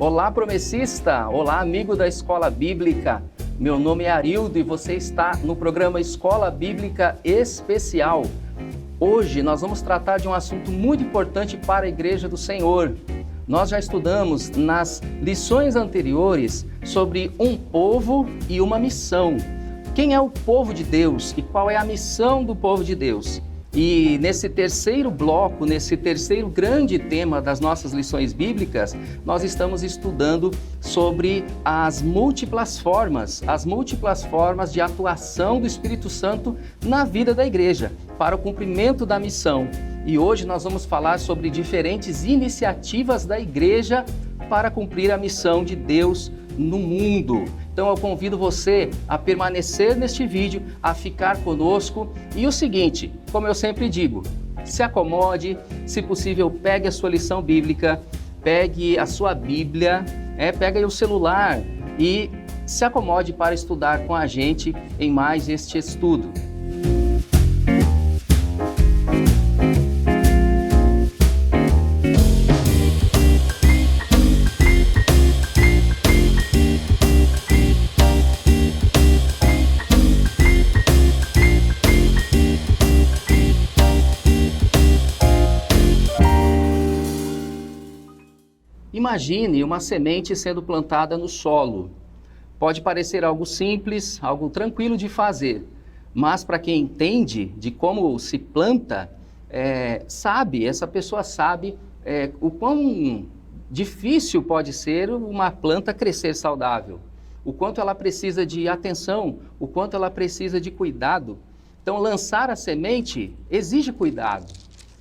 Olá, promessista! Olá, amigo da Escola Bíblica! Meu nome é Arildo e você está no programa Escola Bíblica Especial. Hoje nós vamos tratar de um assunto muito importante para a Igreja do Senhor. Nós já estudamos nas lições anteriores sobre um povo e uma missão. Quem é o povo de Deus e qual é a missão do povo de Deus? E nesse terceiro bloco, nesse terceiro grande tema das nossas lições bíblicas, nós estamos estudando sobre as múltiplas formas de atuação do Espírito Santo na vida da igreja, para o cumprimento da missão. E hoje nós vamos falar sobre diferentes iniciativas da igreja para cumprir a missão de Deus no mundo. Então eu convido você a permanecer neste vídeo, a ficar conosco. E o seguinte, como eu sempre digo, se acomode, se possível pegue a sua lição bíblica, pegue a sua Bíblia, pegue aí o celular e se acomode para estudar com a gente em mais este estudo. Imagine uma semente sendo plantada no solo. Pode parecer algo simples, algo tranquilo de fazer, mas para quem entende de como se planta, essa pessoa sabe o quão difícil pode ser uma planta crescer saudável, o quanto ela precisa de atenção, o quanto ela precisa de cuidado. Então, lançar a semente exige cuidado.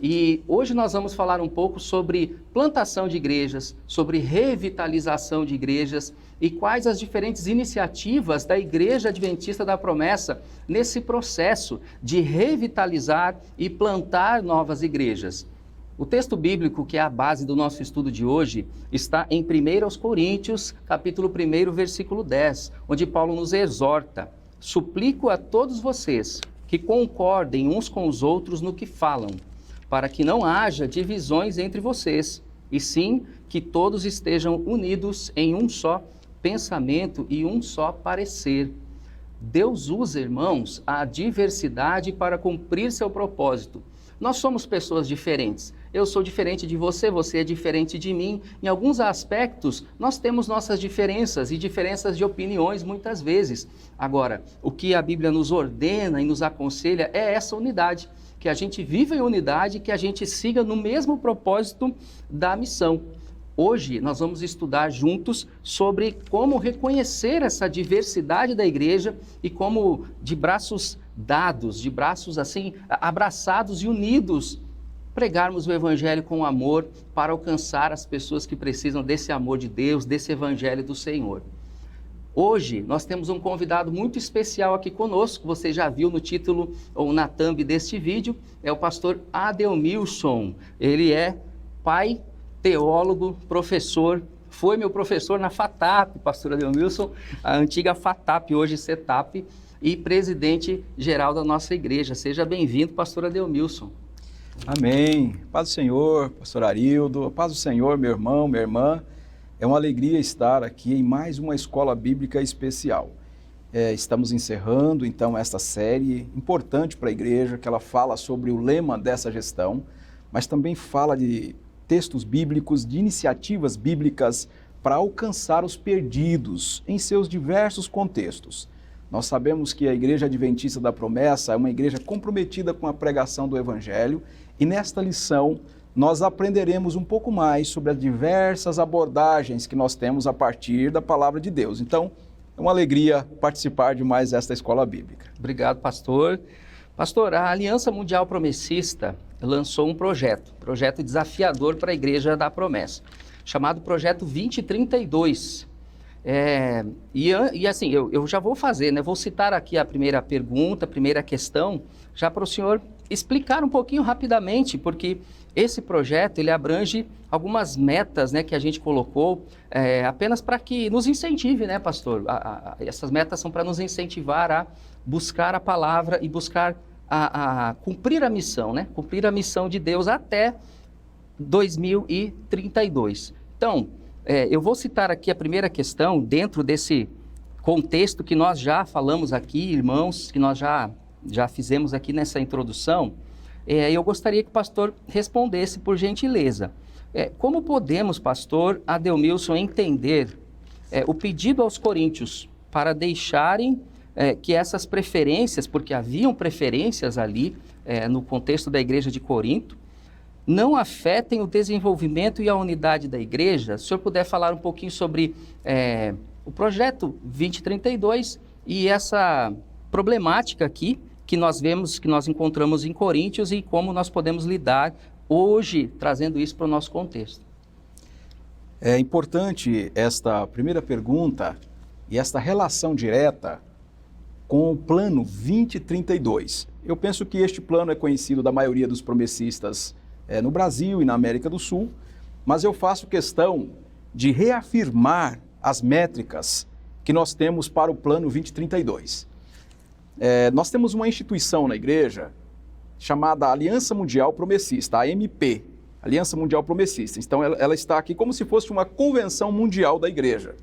E hoje nós vamos falar um pouco sobre plantação de igrejas, sobre revitalização de igrejas e quais as diferentes iniciativas da Igreja Adventista da Promessa nesse processo de revitalizar e plantar novas igrejas. O texto bíblico que é a base do nosso estudo de hoje está em 1 Coríntios, capítulo 1, versículo 10, onde Paulo nos exorta: "Suplico a todos vocês que concordem uns com os outros no que falam, para que não haja divisões entre vocês, e sim que todos estejam unidos em um só pensamento e um só parecer." Deus usa, irmãos, a diversidade para cumprir seu propósito. Nós somos pessoas diferentes. Eu sou diferente de você, você é diferente de mim. Em alguns aspectos, nós temos nossas diferenças e diferenças de opiniões muitas vezes. Agora, o que a Bíblia nos ordena e nos aconselha é essa unidade, que a gente viva em unidade, que a gente siga no mesmo propósito da missão. Hoje nós vamos estudar juntos sobre como reconhecer essa diversidade da igreja e como de braços dados, de braços assim abraçados e unidos, pregarmos o evangelho com amor para alcançar as pessoas que precisam desse amor de Deus, desse evangelho do Senhor. Hoje nós temos um convidado muito especial aqui conosco, você já viu no título ou na thumb deste vídeo, é o pastor Adelmilson. Ele é pai, teólogo, professor, foi meu professor na FATAP, pastor Adelmilson, a antiga FATAP, hoje CETAP, e presidente geral da nossa igreja. Seja bem-vindo, pastor Adelmilson. Amém. Paz do Senhor, pastor Arildo, paz do Senhor, meu irmão, minha irmã. É uma alegria estar aqui em mais uma escola bíblica especial. Estamos encerrando, então, esta série importante para a igreja, que ela fala sobre o lema dessa gestão, mas também fala de textos bíblicos, de iniciativas bíblicas para alcançar os perdidos em seus diversos contextos. Nós sabemos que a Igreja Adventista da Promessa é uma igreja comprometida com a pregação do Evangelho e nesta lição nós aprenderemos um pouco mais sobre as diversas abordagens que nós temos a partir da Palavra de Deus. Então, é uma alegria participar de mais esta escola bíblica. Obrigado, pastor. Pastor, a Aliança Mundial Promessista lançou um projeto desafiador para a Igreja da Promessa, chamado Projeto 2032. Assim, eu já vou fazer, né? Vou citar aqui a primeira pergunta, a primeira questão, já para o senhor explicar um pouquinho rapidamente, porque esse projeto ele abrange algumas metas, né, que a gente colocou apenas para que nos incentive, né, pastor? Essas metas são para nos incentivar a buscar a palavra e buscar a cumprir a missão, né? Cumprir a missão de Deus até 2032. Então, Eu vou citar aqui a primeira questão, dentro desse contexto que nós já falamos aqui, irmãos, que nós já fizemos aqui nessa introdução. Eu gostaria que o pastor respondesse, por gentileza. Como podemos, pastor Adelmilson, entender o pedido aos coríntios para deixarem que essas preferências, porque haviam preferências ali no contexto da igreja de Corinto, não afetem o desenvolvimento e a unidade da igreja? Se o senhor puder falar um pouquinho sobre o projeto 2032 e essa problemática aqui que nós vemos, que nós encontramos em Coríntios e como nós podemos lidar hoje, trazendo isso para o nosso contexto. É importante esta primeira pergunta e esta relação direta com o plano 2032. Eu penso que este plano é conhecido da maioria dos promessistas no Brasil e na América do Sul, mas eu faço questão de reafirmar as métricas que nós temos para o plano 2032. Nós temos uma instituição na igreja chamada Aliança Mundial Promessista, a AMP, Aliança Mundial Promessista. Então ela está aqui como se fosse uma convenção mundial da igreja.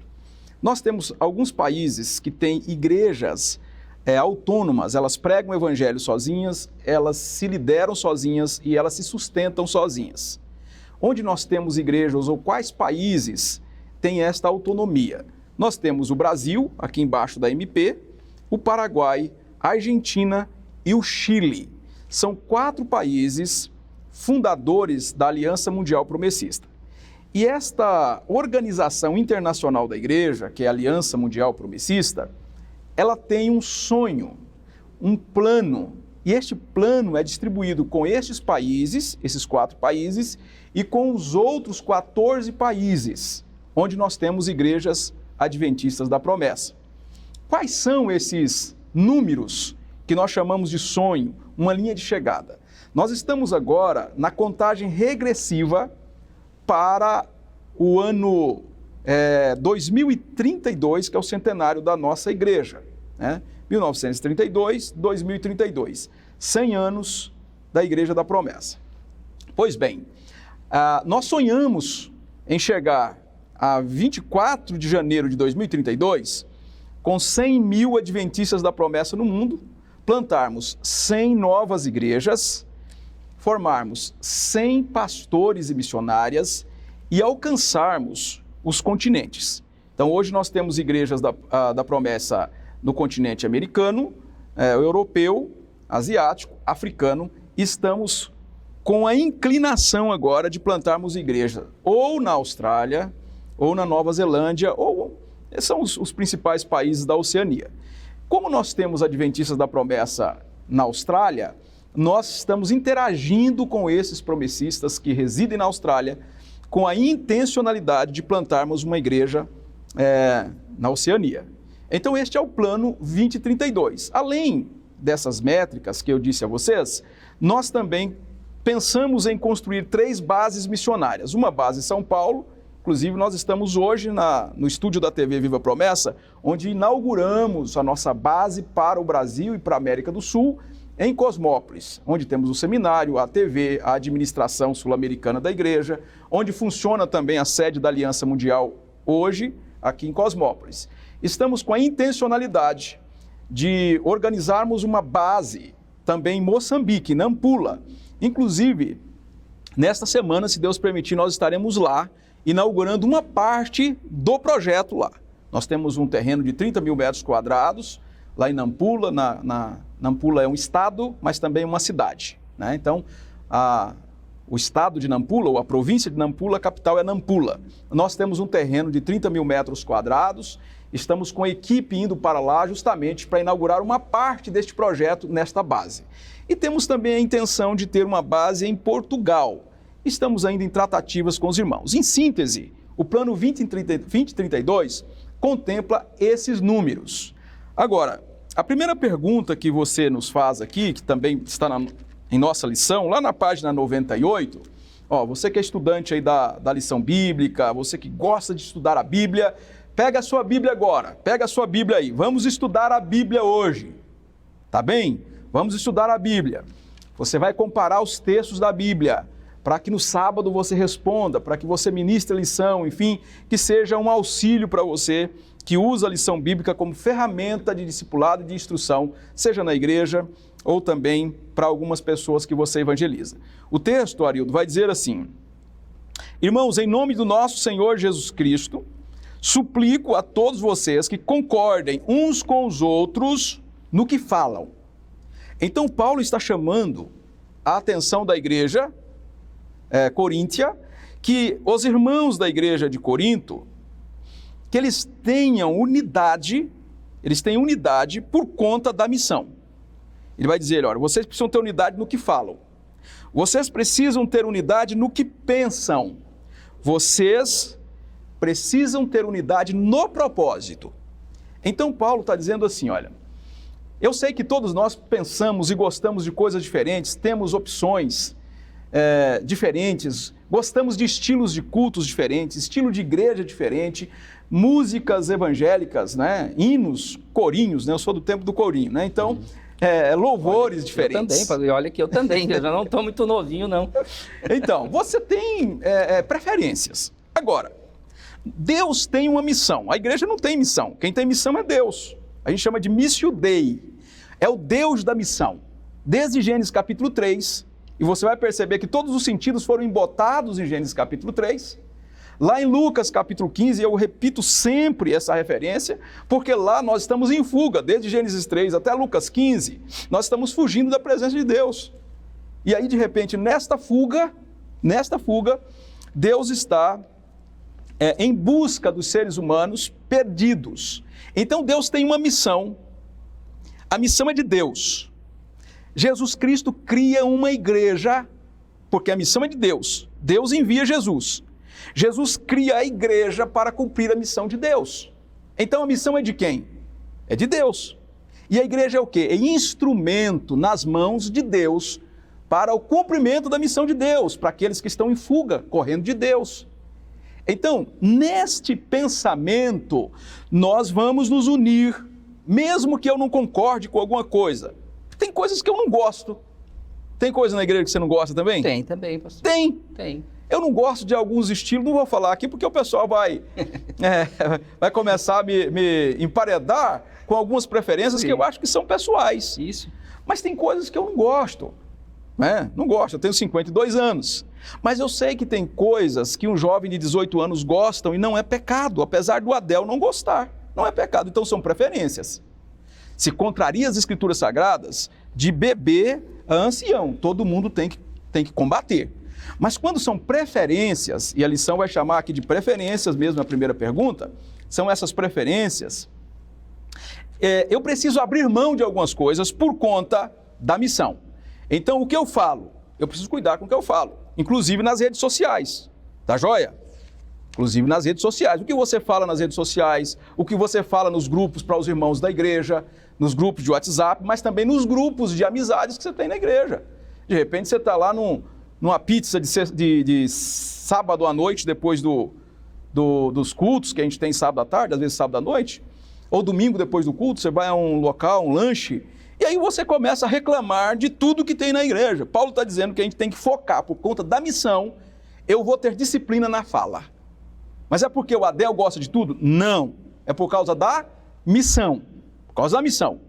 Nós temos alguns países que têm igrejas autônomas, elas pregam o evangelho sozinhas, elas se lideram sozinhas e elas se sustentam sozinhas. Onde nós temos igrejas ou quais países têm esta autonomia? Nós temos o Brasil, aqui embaixo da MP, o Paraguai, a Argentina e o Chile. São 4 países fundadores da Aliança Mundial Promessista. E esta organização internacional da igreja, que é a Aliança Mundial Promessista, ela tem um sonho, um plano, e este plano é distribuído com estes países, esses 4 países, e com os outros 14 países, onde nós temos igrejas adventistas da promessa. Quais são esses números que nós chamamos de sonho, uma linha de chegada? Nós estamos agora na contagem regressiva para o ano 2032, que é o centenário da nossa igreja, 1932, 2032, 100 anos da Igreja da Promessa. Pois bem, nós sonhamos em chegar a 24 de janeiro de 2032 com 100 mil adventistas da promessa no mundo, plantarmos 100 novas igrejas, formarmos 100 pastores e missionárias e alcançarmos os continentes. Então, hoje nós temos igrejas da promessa no continente americano, europeu, asiático, africano. Estamos com a inclinação agora de plantarmos igreja ou na Austrália, ou na Nova Zelândia, ou são os principais países da Oceania. Como nós temos adventistas da promessa na Austrália, nós estamos interagindo com esses promessistas que residem na Austrália com a intencionalidade de plantarmos uma igreja na Oceania. Então este é o plano 2032. Além dessas métricas que eu disse a vocês, nós também pensamos em construir 3 bases missionárias. Uma base em São Paulo, inclusive nós estamos hoje no estúdio da TV Viva Promessa, onde inauguramos a nossa base para o Brasil e para a América do Sul, em Cosmópolis, onde temos o seminário, a TV, a administração sul-americana da igreja, onde funciona também a sede da Aliança Mundial hoje, aqui em Cosmópolis. Estamos com a intencionalidade de organizarmos uma base também em Moçambique, Nampula. Inclusive, nesta semana, se Deus permitir, nós estaremos lá, inaugurando uma parte do projeto lá. Nós temos um terreno de 30 mil metros quadrados, lá em Nampula. Nampula é um estado, mas também uma cidade, Então, o estado de Nampula, ou a província de Nampula, a capital é Nampula. Nós temos um terreno de 30 mil metros quadrados, estamos com a equipe indo para lá justamente para inaugurar uma parte deste projeto nesta base. E temos também a intenção de ter uma base em Portugal. Estamos ainda em tratativas com os irmãos. Em síntese, o plano 2032 contempla esses números. Agora, a primeira pergunta que você nos faz aqui, que também está em nossa lição, lá na página 98, você que é estudante aí da lição bíblica, você que gosta de estudar a Bíblia, pega a sua Bíblia agora, pega a sua Bíblia aí, vamos estudar a Bíblia hoje, tá bem? Vamos estudar a Bíblia. Você vai comparar os textos da Bíblia, para que no sábado você responda, para que você ministre a lição, enfim, que seja um auxílio para você que usa a lição bíblica como ferramenta de discipulado e de instrução, seja na igreja ou também para algumas pessoas que você evangeliza. O texto, Arildo, vai dizer assim: irmãos, em nome do nosso Senhor Jesus Cristo, suplico a todos vocês que concordem uns com os outros no que falam. Então, Paulo está chamando a atenção da igreja coríntia, que os irmãos da igreja de Corinto, que eles tenham unidade por conta da missão. Ele vai dizer, olha, vocês precisam ter unidade no que falam. Vocês precisam ter unidade no que pensam. Vocês precisam ter unidade no propósito. Então, Paulo está dizendo assim, olha, eu sei que todos nós pensamos e gostamos de coisas diferentes, temos opções diferentes, gostamos de estilos de cultos diferentes, estilo de igreja diferente, músicas evangélicas, né? Hinos, corinhos, né? Eu sou do tempo do corinho, né? Então, louvores diferentes. Eu também, olha que eu também, eu já não estou muito novinho, não. Então, você tem preferências. Agora, Deus tem uma missão, a igreja não tem missão, quem tem missão é Deus. A gente chama de Missio Dei, é o Deus da missão. Desde Gênesis capítulo 3, e você vai perceber que todos os sentidos foram embotados em Gênesis capítulo 3. Lá em Lucas capítulo 15, eu repito sempre essa referência, porque lá nós estamos em fuga, desde Gênesis 3 até Lucas 15, nós estamos fugindo da presença de Deus. E aí, de repente, nesta fuga, Deus está em busca dos seres humanos perdidos. Então Deus tem uma missão, a missão é de Deus. Jesus Cristo cria uma igreja, porque a missão é de Deus. Deus envia Jesus. Jesus cria a igreja para cumprir a missão de Deus. Então a missão é de quem? É de Deus. E a igreja é o quê? É instrumento nas mãos de Deus para o cumprimento da missão de Deus, para aqueles que estão em fuga, correndo de Deus. Então, neste pensamento, nós vamos nos unir, mesmo que eu não concorde com alguma coisa. Tem coisas que eu não gosto. Tem coisa na igreja que você não gosta também? Tem também, pastor. Tem. Eu não gosto de alguns estilos, não vou falar aqui, porque o pessoal vai começar a me emparedar com algumas preferências que eu acho que são pessoais. Isso. Mas tem coisas que eu não gosto. Não gosto, eu tenho 52 anos. Mas eu sei que tem coisas que um jovem de 18 anos gostam e não é pecado, apesar do Adel não gostar. Não é pecado, então são preferências. Se contraria as escrituras sagradas, de bebê a ancião, todo mundo tem que combater. Mas quando são preferências, e a lição vai chamar aqui de preferências mesmo na primeira pergunta, são essas preferências, eu preciso abrir mão de algumas coisas por conta da missão. Então, o que eu falo? Eu preciso cuidar com o que eu falo, inclusive nas redes sociais, tá joia? Inclusive nas redes sociais. O que você fala nas redes sociais, o que você fala nos grupos para os irmãos da igreja, nos grupos de WhatsApp, mas também nos grupos de amizades que você tem na igreja. De repente você está lá numa pizza de sábado à noite, depois dos cultos, que a gente tem sábado à tarde, às vezes sábado à noite, ou domingo depois do culto, você vai a um local, um lanche, e aí você começa a reclamar de tudo que tem na igreja. Paulo está dizendo que a gente tem que focar, por conta da missão, eu vou ter disciplina na fala. Mas é porque o Adel gosta de tudo? Não. É por causa da missão. Por causa da missão.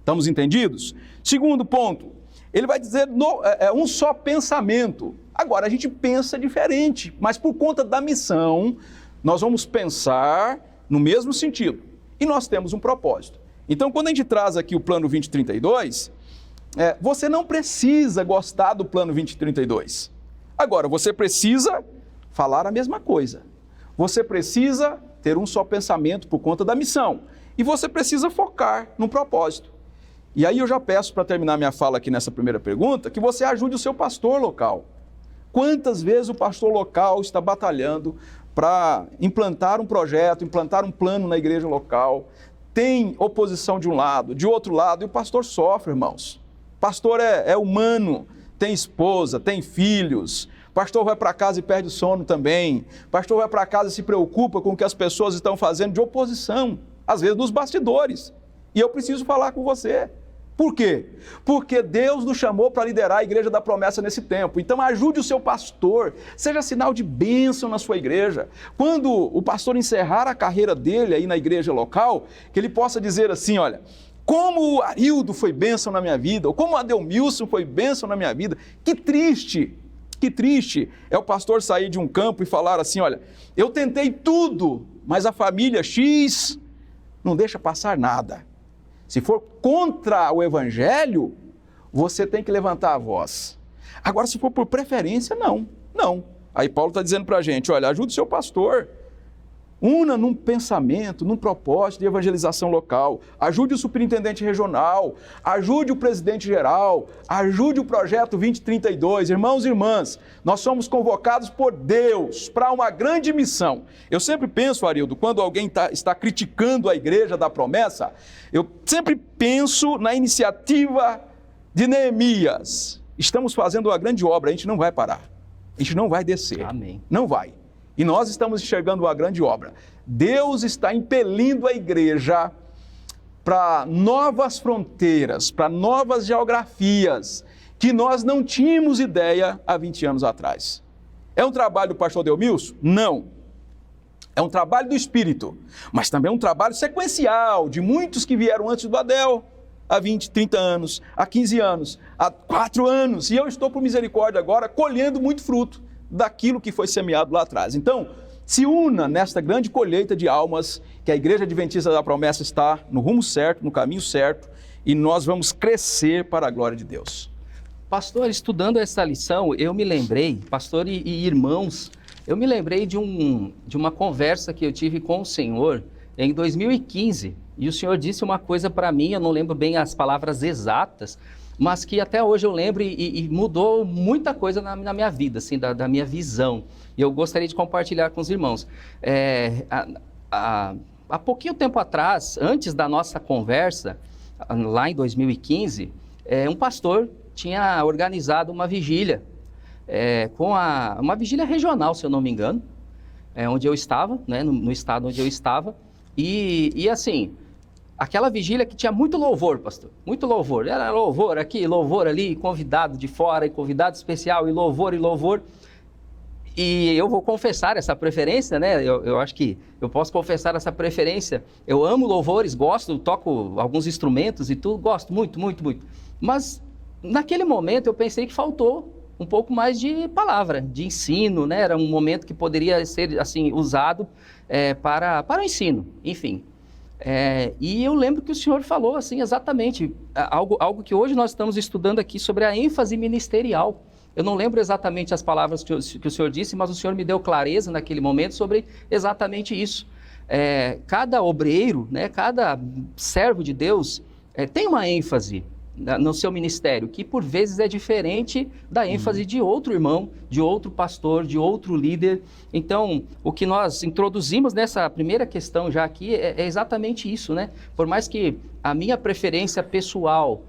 Estamos entendidos? Segundo ponto, ele vai dizer um só pensamento. Agora, a gente pensa diferente, mas por conta da missão, nós vamos pensar no mesmo sentido. E nós temos um propósito. Então, quando a gente traz aqui o plano 2032, você não precisa gostar do plano 2032. Agora, você precisa falar a mesma coisa. Você precisa ter um só pensamento por conta da missão. E você precisa focar no propósito. E aí eu já peço, para terminar minha fala aqui nessa primeira pergunta, que você ajude o seu pastor local. Quantas vezes o pastor local está batalhando para implantar um projeto, implantar um plano na igreja local, tem oposição de um lado, de outro lado, e o pastor sofre, irmãos. O pastor é humano, tem esposa, tem filhos. O pastor vai para casa e perde o sono também. O pastor vai para casa e se preocupa com o que as pessoas estão fazendo de oposição, às vezes nos bastidores. E eu preciso falar com você. Por quê? Porque Deus nos chamou para liderar a Igreja da Promessa nesse tempo. Então ajude o seu pastor, seja sinal de bênção na sua igreja. Quando o pastor encerrar a carreira dele aí na igreja local, que ele possa dizer assim, olha, como o Arildo foi bênção na minha vida, ou como o Adelmilson foi bênção na minha vida. Que triste é o pastor sair de um campo e falar assim, olha, eu tentei tudo, mas a família X não deixa passar nada. Se for contra o evangelho, você tem que levantar a voz. Agora, se for por preferência, não. Aí Paulo está dizendo para a gente, olha, ajude o seu pastor. Una num pensamento, num propósito de evangelização local. Ajude o superintendente regional, ajude o presidente geral, ajude o projeto 2032. Irmãos e irmãs, nós somos convocados por Deus para uma grande missão. Eu sempre penso, Arildo, quando alguém está criticando a Igreja da Promessa, eu sempre penso na iniciativa de Neemias. Estamos fazendo uma grande obra, a gente não vai parar, a gente não vai descer. Amém. Não vai. E nós estamos enxergando uma grande obra. Deus está impelindo a igreja para novas fronteiras, para novas geografias, que nós não tínhamos ideia há 20 anos atrás. É um trabalho do pastor Adelmilson? Não. É um trabalho do Espírito, mas também é um trabalho sequencial de muitos que vieram antes do Adel, há 20, 30 anos, há 15 anos, há 4 anos. E eu estou, por misericórdia agora, colhendo muito fruto daquilo que foi semeado lá atrás. Então, se una nesta grande colheita de almas, que a Igreja Adventista da Promessa está no rumo certo, no caminho certo, e nós vamos crescer para a glória de Deus. Pastor, estudando essa lição, eu me lembrei, pastor e irmãos, eu me lembrei de uma conversa que eu tive com o Senhor em 2015, e o Senhor disse uma coisa para mim, eu não lembro bem as palavras exatas, mas que até hoje eu lembro e mudou muita coisa na minha vida, assim, da minha visão. E eu gostaria de compartilhar com os irmãos. Há pouquinho tempo atrás, antes da nossa conversa, lá em 2015, um pastor tinha organizado uma vigília, uma vigília regional, se eu não me engano, onde eu estava, né, no estado onde eu estava, e assim... Aquela vigília que tinha muito louvor, pastor, muito louvor. Era louvor aqui, louvor ali, convidado de fora, e convidado especial, e louvor. E eu vou confessar essa preferência, né? Eu acho que eu posso confessar essa preferência. Eu amo louvores, gosto, toco alguns instrumentos e tudo, gosto muito. Mas naquele momento eu pensei que faltou um pouco mais de palavra, de ensino, né? Era um momento que poderia ser assim usado para o ensino, enfim. E eu lembro que o senhor falou assim exatamente, algo que hoje nós estamos estudando aqui sobre a ênfase ministerial. Eu não lembro exatamente as palavras que o senhor disse, mas o senhor me deu clareza naquele momento sobre exatamente isso. Cada obreiro, né, cada servo de Deus tem uma ênfase no seu ministério, que por vezes é diferente da ênfase de outro irmão, de outro pastor, de outro líder. Então, o que nós introduzimos nessa primeira questão já aqui é exatamente isso, né? Por mais que a minha preferência pessoal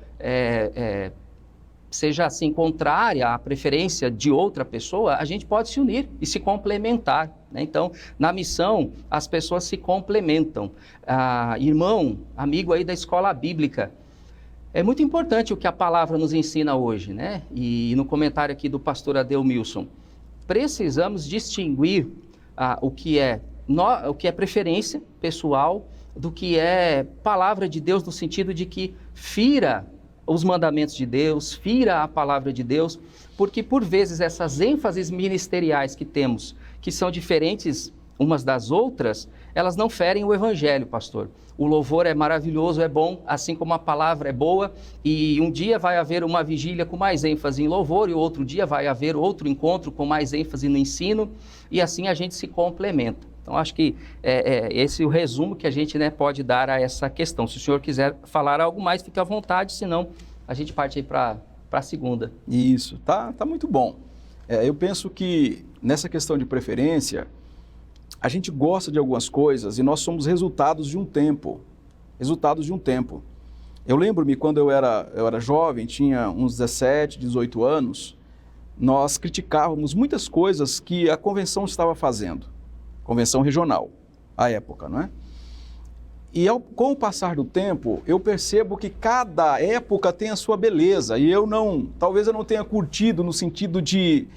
seja assim contrária à preferência de outra pessoa, a gente pode se unir e se complementar, né? Então, na missão, as pessoas se complementam. Irmão, amigo aí da escola bíblica, é muito importante o que a palavra nos ensina hoje, né? E no comentário aqui do pastor Adelmilson, precisamos distinguir o que é preferência pessoal do que é palavra de Deus, no sentido de que fira os mandamentos de Deus, fira a palavra de Deus, porque por vezes essas ênfases ministeriais que temos, que são diferentes umas das outras, elas não ferem o evangelho, pastor. O louvor é maravilhoso, é bom, assim como a palavra é boa, e um dia vai haver uma vigília com mais ênfase em louvor, e outro dia vai haver outro encontro com mais ênfase no ensino, e assim a gente se complementa. Então, acho que esse é o resumo que a gente, né, pode dar a essa questão. Se o senhor quiser falar algo mais, fique à vontade, senão a gente parte aí para a segunda. Isso, tá muito bom. Eu penso que nessa questão de preferência, a gente gosta de algumas coisas e nós somos resultados de um tempo. Eu lembro-me quando eu era jovem, tinha uns 17, 18 anos, nós criticávamos muitas coisas que a convenção estava fazendo. Convenção regional, à época, não é? com o passar do tempo, eu percebo que cada época tem a sua beleza. E talvez eu não tenha curtido no sentido de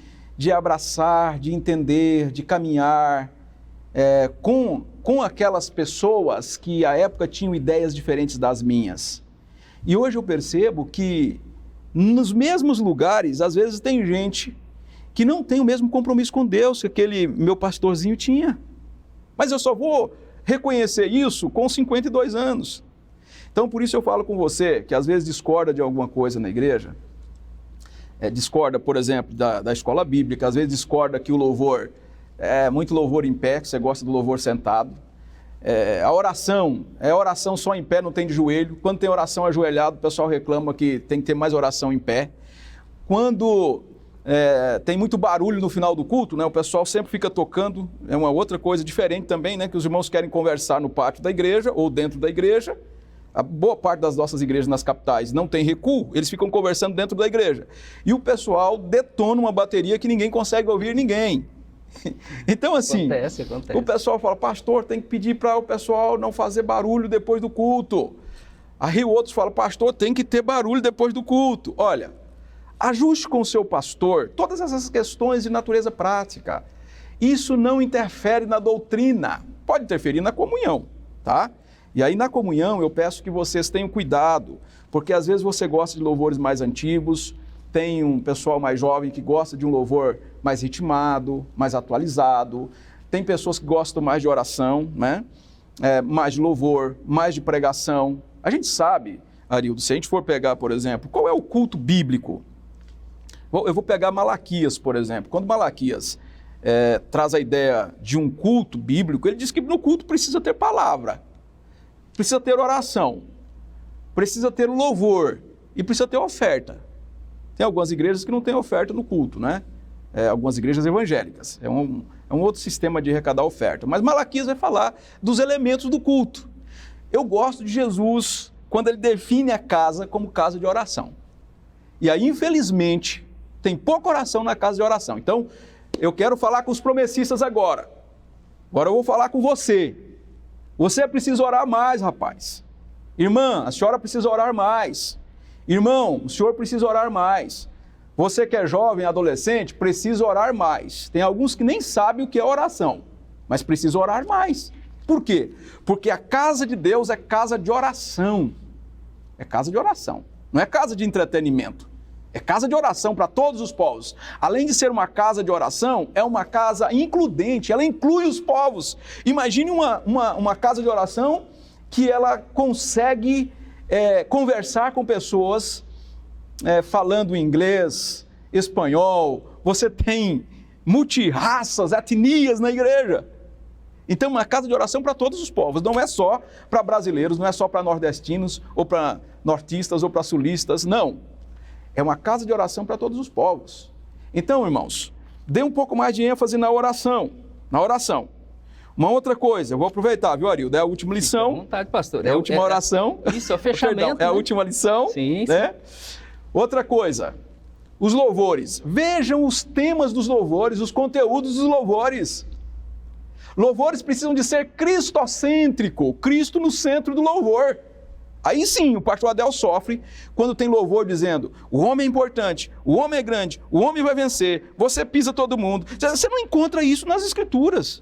abraçar, de entender, de caminhar com aquelas pessoas que à época tinham ideias diferentes das minhas. E hoje eu percebo que nos mesmos lugares, às vezes tem gente que não tem o mesmo compromisso com Deus que aquele meu pastorzinho tinha. Mas eu só vou reconhecer isso com 52 anos. Então, por isso eu falo com você, que às vezes discorda de alguma coisa na igreja, discorda, por exemplo, da escola bíblica, às vezes discorda que o louvor, muito louvor em pé, que você gosta do louvor sentado. A oração, oração só em pé, não tem de joelho. Quando tem oração ajoelhado, o pessoal reclama que tem que ter mais oração em pé. Quando tem muito barulho no final do culto, né? O pessoal sempre fica tocando, é uma outra coisa diferente também, né? Que os irmãos querem conversar no pátio da igreja ou dentro da igreja. A boa parte das nossas igrejas nas capitais não tem recuo, eles ficam conversando dentro da igreja. E o pessoal detona uma bateria que ninguém consegue ouvir ninguém. Então, assim, acontece. O pessoal fala, pastor, tem que pedir para o pessoal não fazer barulho depois do culto. Aí outros falam, pastor, tem que ter barulho depois do culto. Olha, ajuste com o seu pastor todas essas questões de natureza prática. Isso não interfere na doutrina, pode interferir na comunhão, tá? E aí na comunhão eu peço que vocês tenham cuidado, porque às vezes você gosta de louvores mais antigos, tem um pessoal mais jovem que gosta de um louvor mais ritmado, mais atualizado, tem pessoas que gostam mais de oração, né? Mais de louvor, mais de pregação. A gente sabe, Arildo, se a gente for pegar, por exemplo, qual é o culto bíblico? Eu vou pegar Malaquias, por exemplo. Quando Malaquias traz a ideia de um culto bíblico, ele diz que no culto precisa ter palavra, precisa ter oração, precisa ter louvor e precisa ter oferta. Tem algumas igrejas que não têm oferta no culto, né? Algumas igrejas evangélicas. É um outro sistema de arrecadar oferta. Mas Malaquias vai falar dos elementos do culto. Eu gosto de Jesus quando ele define a casa como casa de oração. E aí, infelizmente, tem pouca oração na casa de oração. Então, eu quero falar com os promessistas agora. Agora eu vou falar com você. Você precisa orar mais, rapaz. Irmã, a senhora precisa orar mais. Irmão, o senhor precisa orar mais. Você que é jovem, adolescente, precisa orar mais. Tem alguns que nem sabem o que é oração, mas precisa orar mais. Por quê? Porque a casa de Deus é casa de oração. É casa de oração. Não é casa de entretenimento. É casa de oração para todos os povos. Além de ser uma casa de oração, é uma casa includente, ela inclui os povos. Imagine uma casa de oração que ela consegue conversar com pessoas falando inglês, espanhol. Você tem multirraças, etnias na igreja. Então, uma casa de oração para todos os povos. Não é só para brasileiros, não é só para nordestinos, ou para nortistas, ou para sulistas, não. É uma casa de oração para todos os povos. Então, irmãos, dê um pouco mais de ênfase na oração. Na oração. Uma outra coisa, eu vou aproveitar, viu, Arildo? É a última lição. Fique à vontade, pastor. É a última oração. Isso, é o fechamento. Perdão, é a última lição. Sim, né? Outra coisa, os louvores. Vejam os temas dos louvores, os conteúdos dos louvores. Louvores precisam de ser cristocêntrico, Cristo no centro do louvor. Aí sim, o pastor Adel sofre quando tem louvor dizendo, o homem é importante, o homem é grande, o homem vai vencer, você pisa todo mundo. Você não encontra isso nas Escrituras.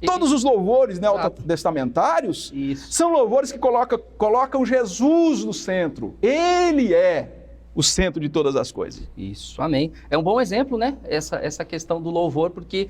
Todos os louvores neotestamentários são louvores que colocam Jesus no centro. Ele é o centro de todas as coisas. Isso, amém. É um bom exemplo, né? Essa questão do louvor, porque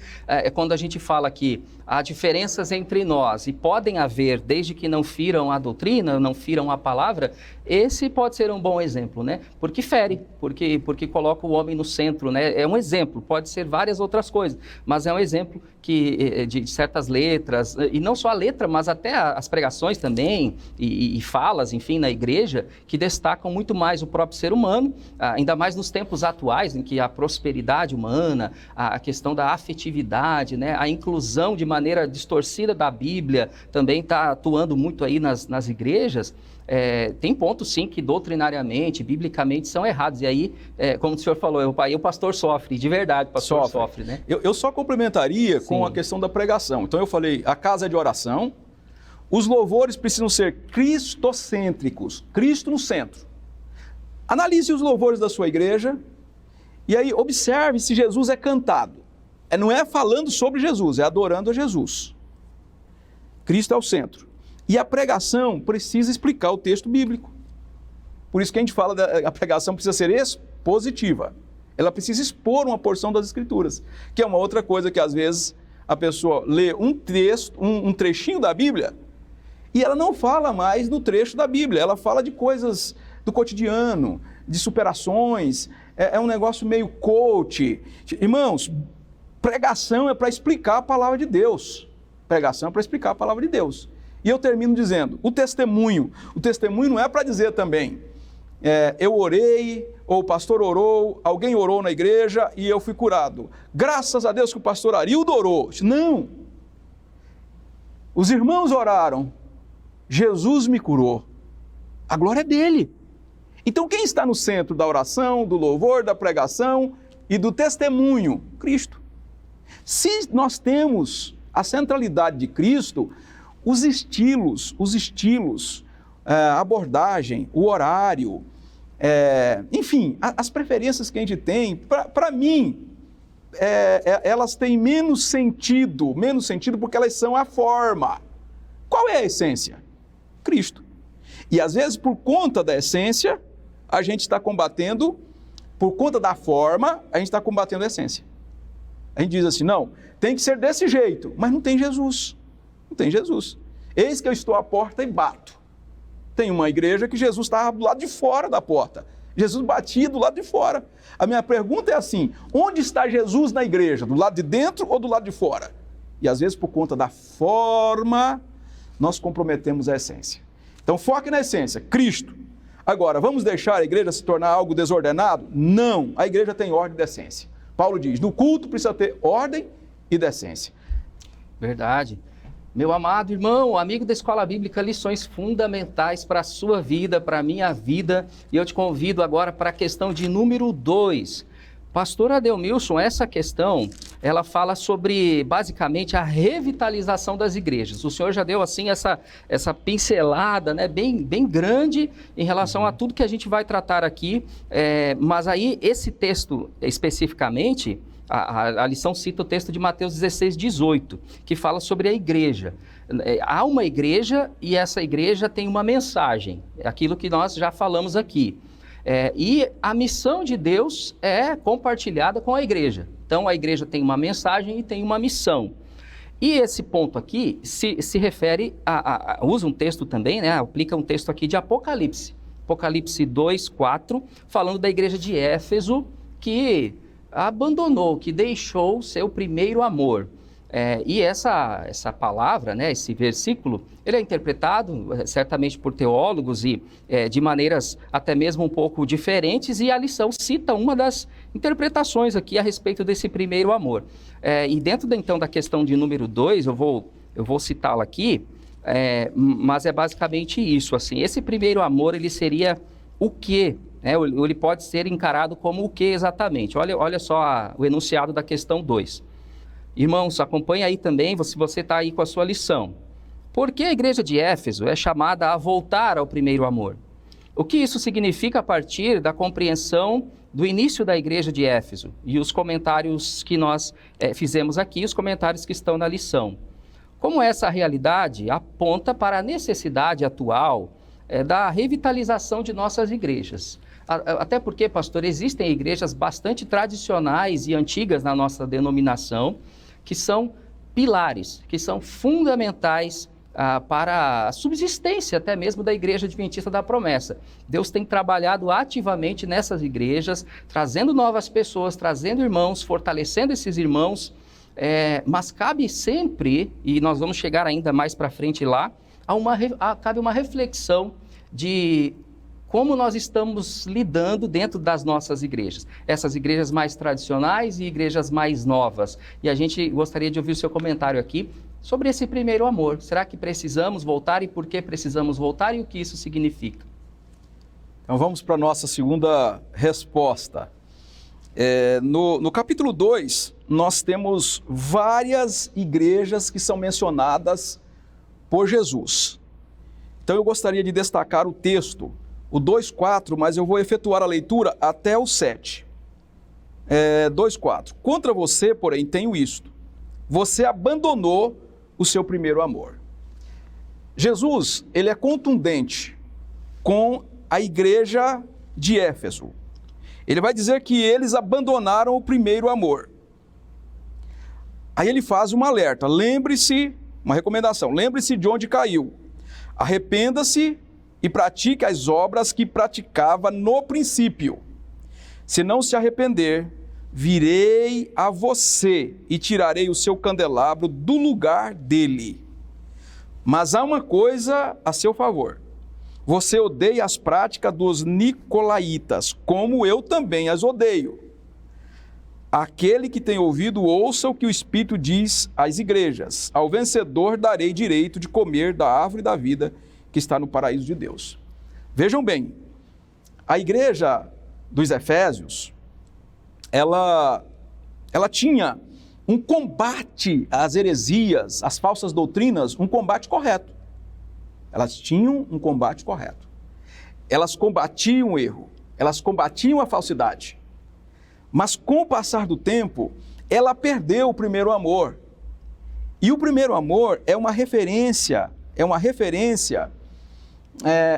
quando a gente fala que há diferenças entre nós, e podem haver, desde que não firam a doutrina, não firam a palavra, esse pode ser um bom exemplo, né? Porque fere, porque coloca o homem no centro, né? É um exemplo, pode ser várias outras coisas, mas é um exemplo de certas letras, e não só a letra, mas até as pregações também, e falas, enfim, na igreja, que destacam muito mais o próprio ser humano, ainda mais nos tempos atuais, em que a prosperidade humana, a questão da afetividade, né, a inclusão de maneira distorcida da Bíblia, também está atuando muito aí nas igrejas. Tem pontos, sim, que doutrinariamente, biblicamente, são errados. E aí, como o senhor falou, o pastor sofre, de verdade, o pastor sofre, né? Eu só complementaria com a questão da pregação. Então, eu falei, a casa é de oração, Os louvores precisam ser cristocêntricos, Cristo no centro. Analise os louvores da sua igreja e aí observe se Jesus é cantado. Não é falando sobre Jesus, é adorando a Jesus. Cristo é o centro. E a pregação precisa explicar o texto bíblico. Por isso que a gente fala que a pregação precisa ser expositiva. Ela precisa expor uma porção das Escrituras, que é uma outra coisa que às vezes a pessoa lê um texto, um trechinho da Bíblia, e ela não fala mais do trecho da Bíblia, ela fala de coisas do cotidiano, de superações, é um negócio meio coach. Irmãos, pregação é para explicar a palavra de Deus. Pregação é para explicar a palavra de Deus. E eu termino dizendo, o testemunho não é para dizer também, eu orei, ou o pastor orou, alguém orou na igreja e eu fui curado. Graças a Deus que o pastor Arildo orou. Não! Os irmãos oraram, Jesus me curou. A glória é dele. Então quem está no centro da oração, do louvor, da pregação e do testemunho? Cristo. Se nós temos a centralidade de Cristo, os estilos, a abordagem, o horário, enfim, as preferências que a gente tem, para mim, elas têm menos sentido porque elas são a forma. Qual é a essência? Cristo. E às vezes, por conta da essência, a gente está combatendo, por conta da forma, a gente está combatendo a essência. A gente diz assim, não, tem que ser desse jeito, mas não tem Jesus. Não tem Jesus. Eis que eu estou à porta e bato. Tem uma igreja que Jesus estava do lado de fora da porta. Jesus batia do lado de fora. A minha pergunta é assim, onde está Jesus na igreja? Do lado de dentro ou do lado de fora? E às vezes, por conta da forma, nós comprometemos a essência. Então, foque na essência, Cristo. Agora, vamos deixar a igreja se tornar algo desordenado? Não, a igreja tem ordem e decência. Paulo diz, no culto precisa ter ordem e decência. Verdade. Meu amado irmão, amigo da Escola Bíblica, lições fundamentais para a sua vida, para a minha vida. E eu te convido agora para a questão de número 2. Pastor Adelmilson, essa questão, ela fala sobre, basicamente, a revitalização das igrejas. O senhor já deu, assim, essa pincelada, né, bem grande em relação a tudo que a gente vai tratar aqui. Mas aí, esse texto, especificamente, a lição cita o texto de Mateus 16:18, que fala sobre a igreja. Há uma igreja e essa igreja tem uma mensagem, aquilo que nós já falamos aqui. E a missão de Deus é compartilhada com a igreja. Então, a igreja tem uma mensagem e tem uma missão. E esse ponto aqui se refere usa um texto também, né? Aplica um texto aqui de Apocalipse. Apocalipse 2:4, falando da igreja de Éfeso, que abandonou, que deixou seu primeiro amor. E essa palavra, né, esse versículo, ele é interpretado certamente por teólogos e de maneiras até mesmo um pouco diferentes, e a lição cita uma das interpretações aqui a respeito desse primeiro amor. E dentro então da questão de número 2, eu vou citá-la aqui, mas é basicamente isso, assim, esse primeiro amor, ele seria o quê? Ele pode ser encarado como o quê exatamente? Olha só o enunciado da questão 2. Irmãos, acompanhe aí também, se você está aí com a sua lição. Por que a igreja de Éfeso é chamada a voltar ao primeiro amor? O que isso significa a partir da compreensão do início da igreja de Éfeso e os comentários que nós fizemos aqui, os comentários que estão na lição? Como essa realidade aponta para a necessidade atual da revitalização de nossas igrejas? Até porque, pastor, existem igrejas bastante tradicionais e antigas na nossa denominação, que são pilares, que são fundamentais para a subsistência até mesmo da Igreja Adventista da Promessa. Deus tem trabalhado ativamente nessas igrejas, trazendo novas pessoas, trazendo irmãos, fortalecendo esses irmãos, mas cabe sempre, e nós vamos chegar ainda mais para frente lá, cabe uma reflexão de como nós estamos lidando dentro das nossas igrejas. Essas igrejas mais tradicionais e igrejas mais novas. E a gente gostaria de ouvir o seu comentário aqui sobre esse primeiro amor. Será que precisamos voltar e por que precisamos voltar e o que isso significa? Então vamos para a nossa segunda resposta. No capítulo 2, nós temos várias igrejas que são mencionadas por Jesus. Então eu gostaria de destacar o texto, o 2:4, mas eu vou efetuar a leitura até o 7. 2:4. Contra você, porém, tenho isto: você abandonou o seu primeiro amor. Jesus, ele é contundente com a igreja de Éfeso. Ele vai dizer que eles abandonaram o primeiro amor. Aí ele faz um alerta, lembre-se, uma recomendação, lembre-se de onde caiu. Arrependa-se e pratique as obras que praticava no princípio. Se não se arrepender, virei a você e tirarei o seu candelabro do lugar dele. Mas há uma coisa a seu favor. Você odeia as práticas dos nicolaítas, como eu também as odeio. Aquele que tem ouvido, ouça o que o Espírito diz às igrejas. Ao vencedor darei direito de comer da árvore da vida que está no paraíso de Deus. Vejam bem, a igreja dos Efésios, ela tinha um combate às heresias, às falsas doutrinas, um combate correto. Elas tinham um combate correto. Elas combatiam o erro, elas combatiam a falsidade. Mas com o passar do tempo, ela perdeu o primeiro amor. E o primeiro amor é uma referência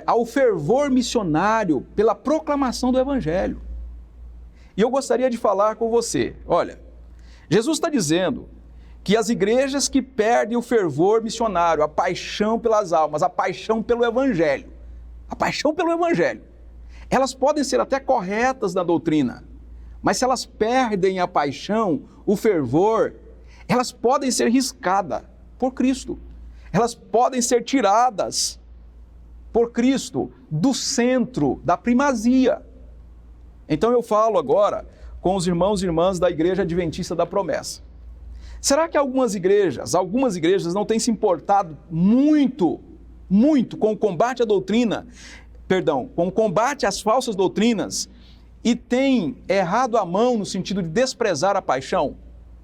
ao fervor missionário pela proclamação do Evangelho. E eu gostaria de falar com você, olha, Jesus está dizendo que as igrejas que perdem o fervor missionário, a paixão pelas almas, a paixão pelo Evangelho, elas podem ser até corretas na doutrina, mas se elas perdem a paixão, o fervor, elas podem ser riscadas por Cristo. Elas podem ser tiradas por Cristo do centro, da primazia. Então eu falo agora com os irmãos e irmãs da Igreja Adventista da Promessa. Será que algumas igrejas não têm se importado muito com o combate à doutrina, com o combate às falsas doutrinas, e têm errado a mão no sentido de desprezar a paixão,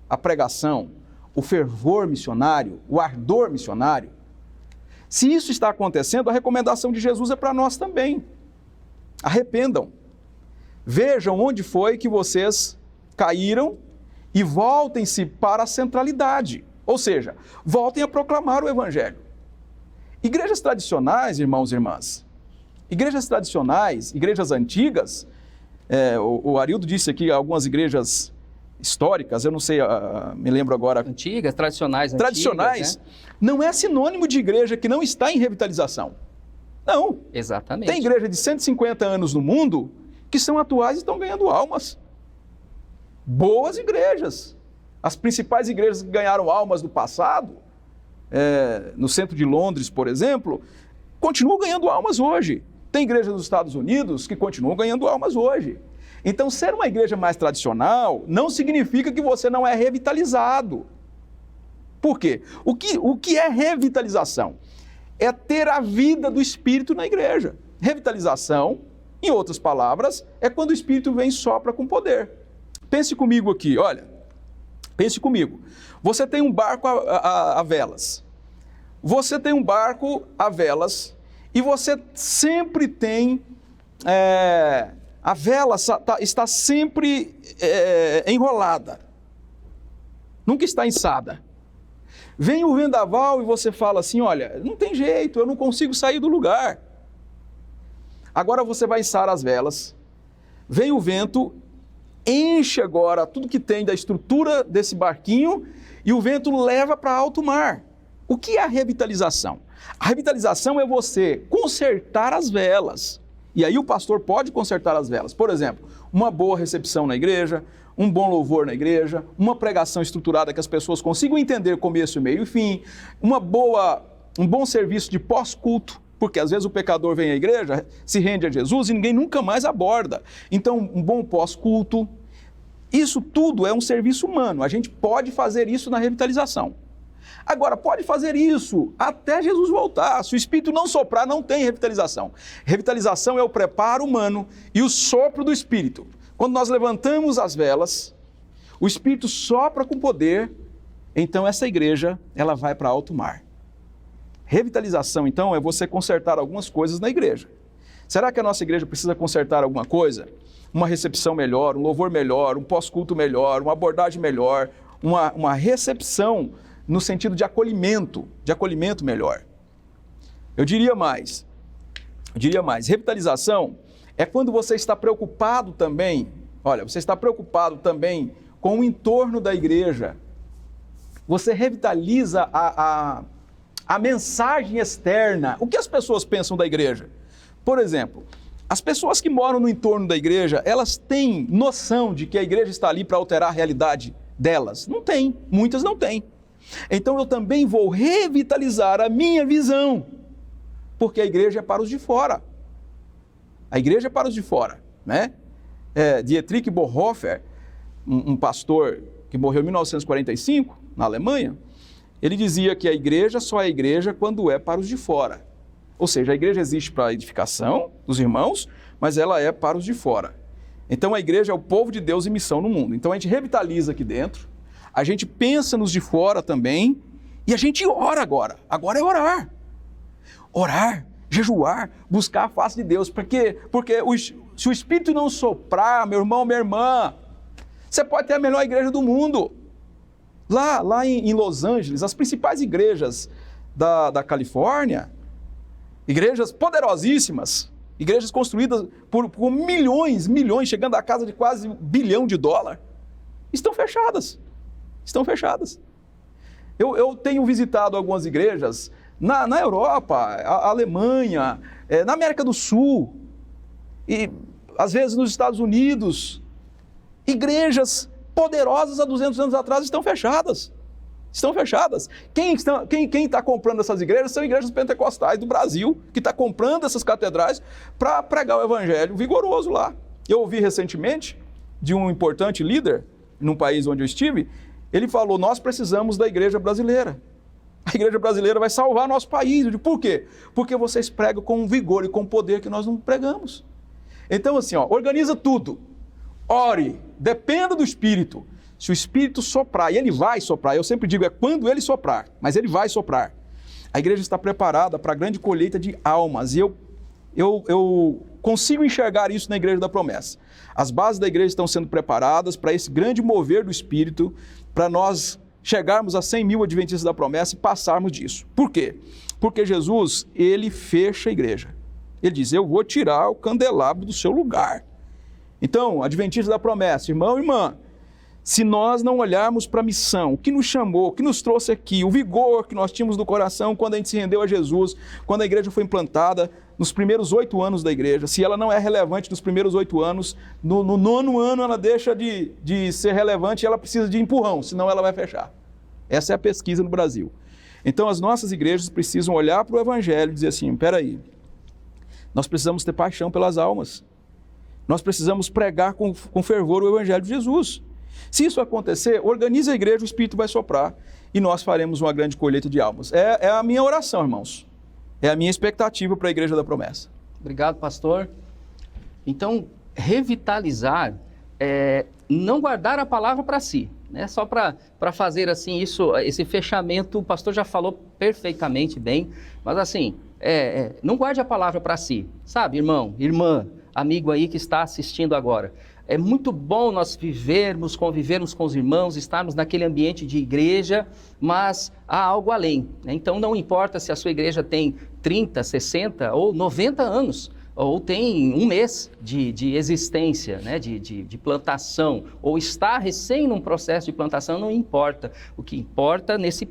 a pregação, o fervor missionário, o ardor missionário? Se isso está acontecendo, a recomendação de Jesus é para nós também. Arrependam. Vejam onde foi que vocês caíram e voltem-se para a centralidade. Ou seja, voltem a proclamar o Evangelho. Igrejas tradicionais, irmãos e irmãs, igrejas antigas, o Arildo disse aqui algumas igrejas históricas, eu não sei, me lembro agora. Antigas, tradicionais, né? Não é sinônimo de igreja que não está em revitalização. Não. Exatamente. Tem igreja de 150 anos no mundo que são atuais e estão ganhando almas. Boas igrejas. As principais igrejas que ganharam almas no passado, no centro de Londres, por exemplo, continuam ganhando almas hoje. Tem igreja dos Estados Unidos que continuam ganhando almas hoje. Então, ser uma igreja mais tradicional não significa que você não é revitalizado. Por quê? O que é revitalização? É ter a vida do Espírito na igreja. Revitalização, em outras palavras, é quando o Espírito vem e sopra com poder. Pense comigo aqui, olha. Pense comigo. Você tem um barco a velas. Você tem um barco a velas e você sempre tem... a vela está sempre enrolada. Nunca está içada. Vem o vendaval e você fala assim, olha, não tem jeito, eu não consigo sair do lugar. Agora você vai içar as velas, vem o vento, enche agora tudo que tem da estrutura desse barquinho e o vento leva para alto mar. O que é a revitalização? A revitalização é você consertar as velas. E aí o pastor pode consertar as velas. Por exemplo, uma boa recepção na igreja, um bom louvor na igreja, uma pregação estruturada que as pessoas consigam entender começo, meio e fim, um bom serviço de pós-culto, porque às vezes o pecador vem à igreja, se rende a Jesus e ninguém nunca mais aborda. Então, um bom pós-culto, isso tudo é um serviço humano. A gente pode fazer isso na revitalização. Agora, pode fazer isso até Jesus voltar. Se o Espírito não soprar, não tem revitalização. Revitalização é o preparo humano e o sopro do Espírito. Quando nós levantamos as velas, o Espírito sopra com poder, então essa igreja ela vai para alto mar. Revitalização, então, é você consertar algumas coisas na igreja. Será que a nossa igreja precisa consertar alguma coisa? Uma recepção melhor, um louvor melhor, um pós-culto melhor, uma abordagem melhor, uma recepção no sentido de acolhimento melhor. Eu diria mais, revitalização é quando você está preocupado também, você está preocupado também com o entorno da igreja. Você revitaliza a mensagem externa. O que as pessoas pensam da igreja? Por exemplo, as pessoas que moram no entorno da igreja, elas têm noção de que a igreja está ali para alterar a realidade delas? Não tem, muitas não têm. Então eu também vou revitalizar a minha visão, porque a igreja é para os de fora. A igreja é para os de fora, né? Dietrich Bonhoeffer, um pastor que morreu em 1945, na Alemanha, ele dizia que a igreja só é igreja quando é para os de fora. Ou seja, a igreja existe para a edificação dos irmãos, mas ela é para os de fora. Então a igreja é o povo de Deus em missão no mundo. Então a gente revitaliza aqui dentro, a gente pensa nos de fora também, e a gente ora agora. Agora é orar. Orar, jejuar, buscar a face de Deus. Porque se o Espírito não soprar, meu irmão, minha irmã, você pode ter a melhor igreja do mundo. Lá em Los Angeles, as principais igrejas da Califórnia, igrejas poderosíssimas, igrejas construídas por milhões, chegando à casa de quase $1 bilhão, estão fechadas. Eu tenho visitado algumas igrejas na Europa, a Alemanha, na América do Sul, e às vezes nos Estados Unidos, igrejas poderosas há 200 anos atrás estão fechadas. Quem está comprando essas igrejas são igrejas pentecostais do Brasil, que está comprando essas catedrais para pregar o evangelho vigoroso lá. Eu ouvi recentemente de um importante líder, num país onde eu estive, ele falou, nós precisamos da igreja brasileira. A igreja brasileira vai salvar nosso país. Eu digo, por quê? Porque vocês pregam com vigor e com poder que nós não pregamos. Então assim, organiza tudo. Ore, dependa do Espírito. Se o Espírito soprar, e ele vai soprar, eu sempre digo, é quando ele soprar, mas ele vai soprar. A igreja está preparada para a grande colheita de almas, e eu consigo enxergar isso na Igreja da Promessa. As bases da igreja estão sendo preparadas para esse grande mover do Espírito, para nós chegarmos a 100 mil adventistas da promessa e passarmos disso. Por quê? Porque Jesus, ele fecha a igreja. Ele diz, eu vou tirar o candelabro do seu lugar. Então, adventistas da promessa, irmão e irmã, se nós não olharmos para a missão, o que nos chamou, o que nos trouxe aqui, o vigor que nós tínhamos no coração quando a gente se rendeu a Jesus, quando a igreja foi implantada, nos primeiros 8 anos da igreja, se ela não é relevante nos primeiros 8 anos, no 9º ano ela deixa de ser relevante e ela precisa de empurrão, senão ela vai fechar. Essa é a pesquisa no Brasil. Então as nossas igrejas precisam olhar para o evangelho e dizer assim, peraí, nós precisamos ter paixão pelas almas. Nós precisamos pregar com fervor o evangelho de Jesus. Se isso acontecer, organize a igreja, o Espírito vai soprar e nós faremos uma grande colheita de almas. É a minha oração, irmãos. É a minha expectativa para a Igreja da Promessa. Obrigado, pastor. Então, revitalizar é não guardar a palavra para si, né? Só para fazer assim esse fechamento, o pastor já falou perfeitamente bem, mas assim, não guarde a palavra para si, sabe, irmão, irmã, amigo aí que está assistindo agora. É muito bom nós convivermos com os irmãos, estarmos naquele ambiente de igreja, mas há algo além, né? Então não importa se a sua igreja tem 30, 60 ou 90 anos, ou tem 1 mês de existência, né? de plantação, ou está recém num processo de plantação, não importa. O que importa nesse